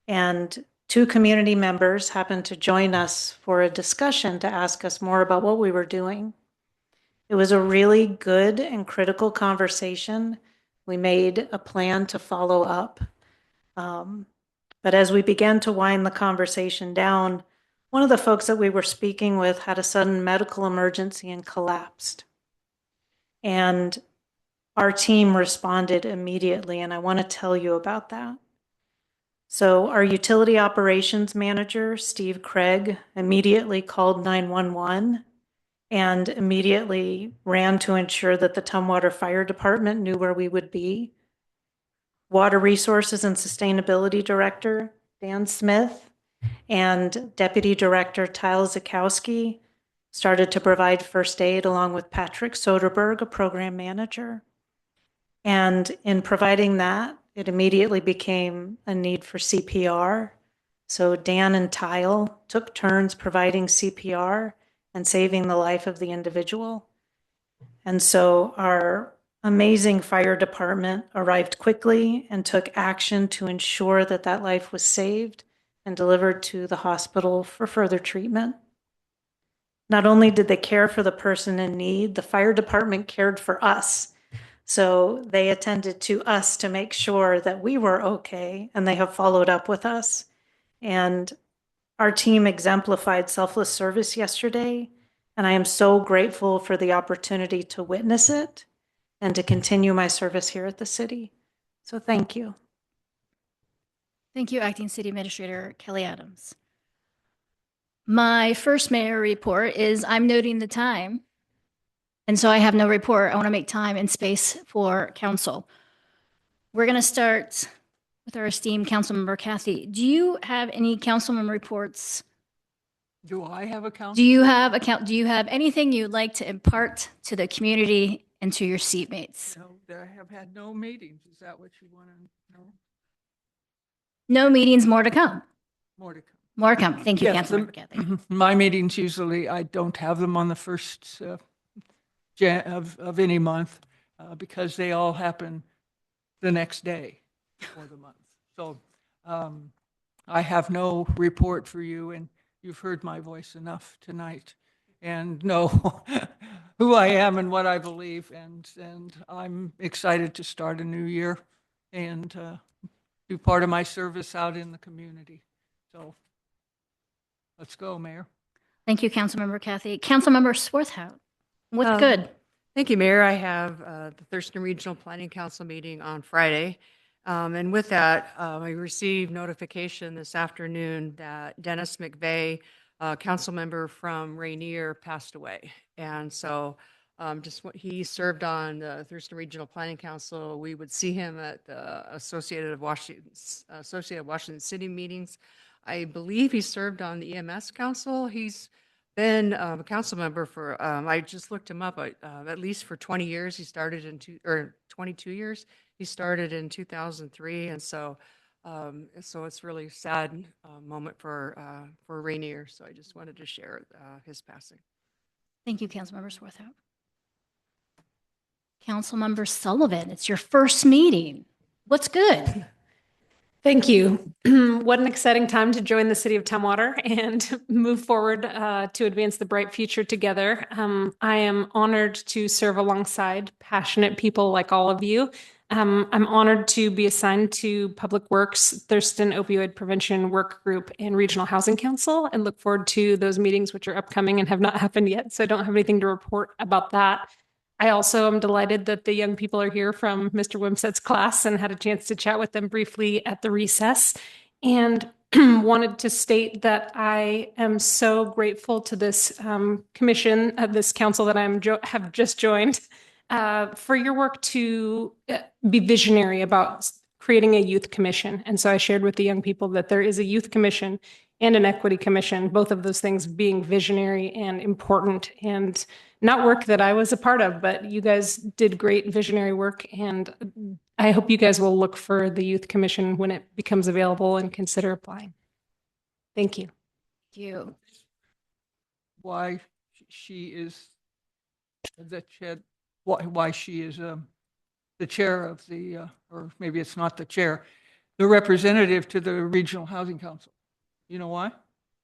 And two community members happened to join us for a discussion to ask us more about what we were doing. It was a really good and critical conversation. We made a plan to follow up. But as we began to wind the conversation down, one of the folks that we were speaking with had a sudden medical emergency and collapsed. And our team responded immediately, and I want to tell you about that. So our utility operations manager, Steve Craig, immediately called 911 and immediately ran to ensure that the Tumwater Fire Department knew where we would be. Water Resources and Sustainability Director, Dan Smith, and Deputy Director Tyle Zakowski started to provide first aid along with Patrick Soderberg, a program manager. And in providing that, it immediately became a need for CPR. So Dan and Tyle took turns providing CPR and saving the life of the individual. And so our amazing fire department arrived quickly and took action to ensure that that life was saved and delivered to the hospital for further treatment. Not only did they care for the person in need, the fire department cared for us. So they attended to us to make sure that we were okay, and they have followed up with us. And our team exemplified selfless service yesterday, and I am so grateful for the opportunity to witness it and to continue my service here at the city. So thank you. Thank you, Acting City Administrator Kelly Adams. My first mayor report is I'm noting the time. And so I have no report. I want to make time and space for council. We're going to start with our esteemed council member, Kathy. Do you have any council member reports? Do I have a council? Do you have anything you'd like to impart to the community and to your seatmates? No, I have had no meetings. Is that what you want to know? No meetings, more to come. More to come. More to come. Thank you, Yes, Councilmember Kathy. My meetings usually, I don't have them on the first of any month because they all happen the next day for the month. So I have no report for you, and you've heard my voice enough tonight and know who I am and what I believe. And I'm excited to start a new year and do part of my service out in the community. So let's go, Mayor. Thank you, Councilmember Kathy. Councilmember Swarthout. What's good? Thank you, Mayor. I have the Thurston Regional Planning Council meeting on Friday. And with that, I received notification this afternoon that Dennis McVeigh, council member from Rainier, passed away. And so he served on the Thurston Regional Planning Council. We would see him at the Associated Washington City meetings. I believe he served on the EMS Council. He's been a council member for, I just looked him up, at least for 20 years. He started in 22 years. He started in 2003. And so it's really sad moment for Rainier. So I just wanted to share his passing. Thank you, Councilmember Swarthout. Councilmember Sullivan, it's your first meeting. What's good? Thank you. What an exciting time to join the city of Tumwater and move forward to advance the bright future together. I am honored to serve alongside passionate people like all of you. I'm honored to be assigned to Public Works, Thurston Opioid Prevention Work Group, and Regional Housing Council, and look forward to those meetings, which are upcoming and have not happened yet. So I don't have anything to report about that. I also am delighted that the young people are here from Mr. Wimsett's class and had a chance to chat with them briefly at the recess, and wanted to state that I am so grateful to this commission, this council that have just joined, for your work to be visionary about creating a youth commission. And so I shared with the young people that there is a youth commission and an equity commission, both of those things being visionary and important, and not work that I was a part of, but you guys did great visionary work. And I hope you guys will look for the youth commission when it becomes available and consider applying. Thank you. Thank you. Why she is the chair, why she is the chair of the, or maybe it's not the chair, the representative to the Regional Housing Council. You know why?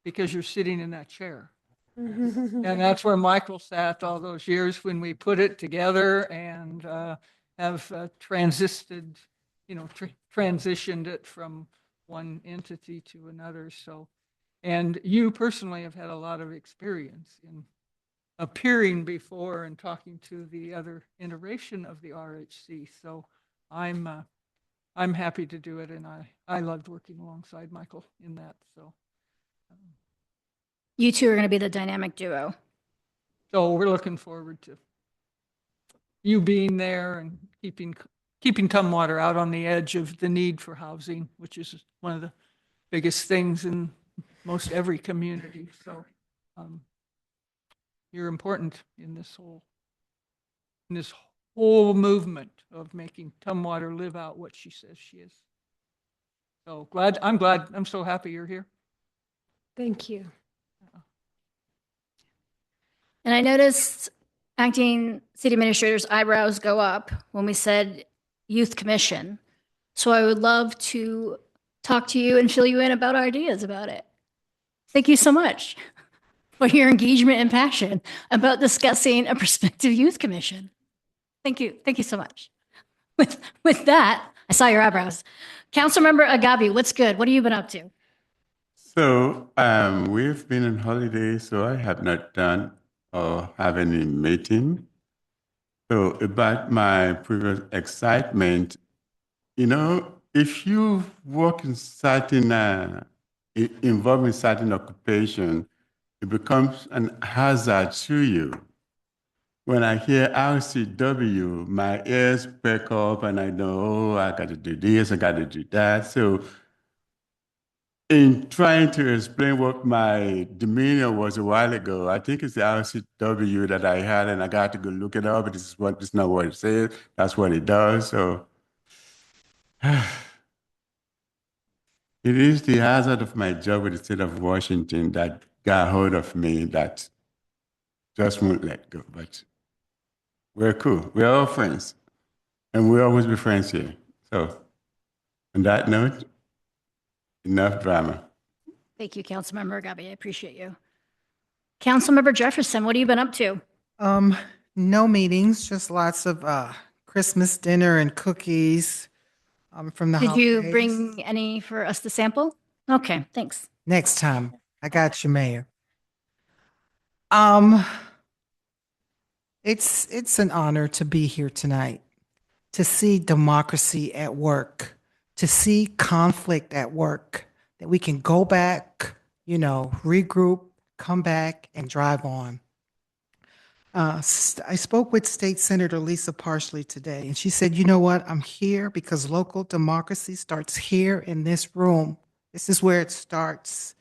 Because you're sitting in that chair. And that's where Michael sat all those years when we put it together and have transitioned it from one entity to another. So, and you personally have had a lot of experience in appearing before and talking to the other iteration of the RHC. So I'm happy to do it, and I loved working alongside Michael in that. So. You two are going to be the dynamic duo. So we're looking forward to you being there and keeping Tumwater out on the edge of the need for housing, which is one of the biggest things in most every community. So you're important in this whole movement of making Tumwater live out what she says she is. So I'm so happy you're here. Thank you. And I noticed acting city administrator's eyebrows go up when we said youth commission. So I would love to talk to you and fill you in about our ideas about it. Thank you so much for your engagement and passion about discussing a prospective youth commission. Thank you. Thank you so much. With that, I saw your eyebrows. Councilmember Agabi, what's good? What have you been up to? So we've been on holiday, so I have not done or have any meeting. So about my previous excitement, if you work in certain, involved in certain occupation, it becomes an hazard to you. When I hear RCW, my ears perk up and I know, I got to do this, I got to do that. So in trying to explain what my demeanor was a while ago, I think it's the RCW that I had, and I got to go look it up. This is not what it says. That's what it does. So it is the hazard of my job with the state of Washington that got hold of me that just won't let go. But we're cool. We're all friends, and we'll always be friends here. So on that note, enough drama. Thank you, Councilmember Agabi. I appreciate you. Councilmember Jefferson, what have you been up to? No meetings, just lots of Christmas dinner and cookies from the Did you holidays. bring any for us to sample? Okay, thanks. Next time. I got you, Mayor. It's an honor to be here tonight, to see democracy at work, to see conflict at work, that we can go back, regroup, come back, and drive on. I spoke with State Senator Lisa Parsley today, and she said, you know what, I'm here because local democracy starts here in this room. This is where it starts.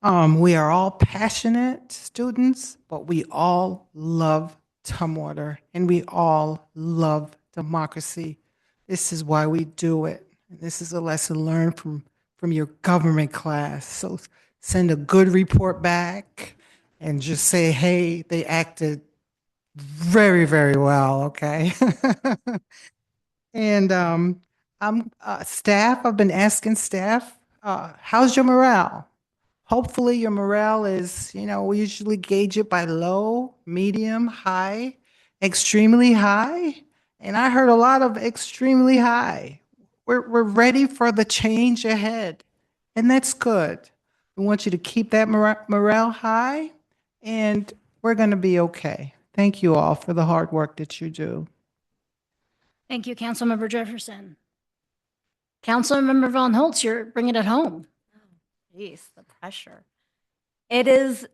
We are all passionate students, but we all love Tumwater, and we all love democracy. This is why we do it. And this is a lesson learned from your government class. So send a good report back and just say, hey, they acted very, very well, okay? And I'm staff, I've been asking staff, how's your morale? Hopefully your morale is, we usually gauge it by low, medium, high, extremely high. And I heard a lot of extremely high. We're ready for the change ahead. And that's good. We want you to keep that morale high, and we're going to be okay. Thank you all for the hard work that you do. Thank you, Councilmember Jefferson. Councilmember Von Holtz, you're bringing it home. Jeez, the pressure. It is,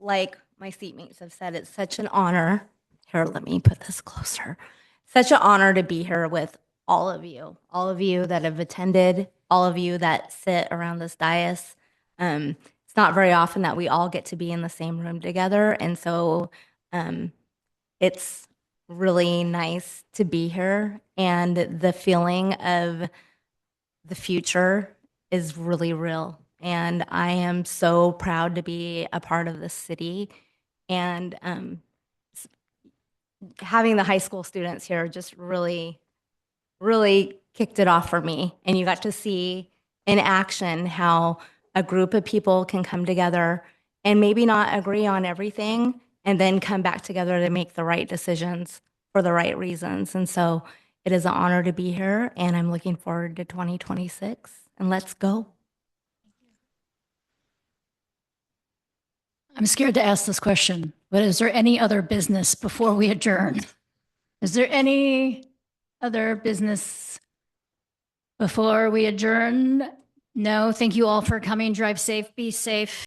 like my seatmates have said, it's such an honor. Here, let me put this closer. Such an honor to be here with all of you that have attended, all of you that sit around this dais. It's not very often that we all get to be in the same room together. And so it's really nice to be here. And the feeling of the future is really real. And I am so proud to be a part of this city. And having the high school students here just really kicked it off for me. And you got to see in action how a group of people can come together and maybe not agree on everything and then come back together to make the right decisions for the right reasons. And so it is an honor to be here, and I'm looking forward to 2026. And let's go. I'm scared to ask this question, but is there any other business before we adjourn? Is there any other business before we adjourn? No, thank you all for coming. Drive safe, be safe.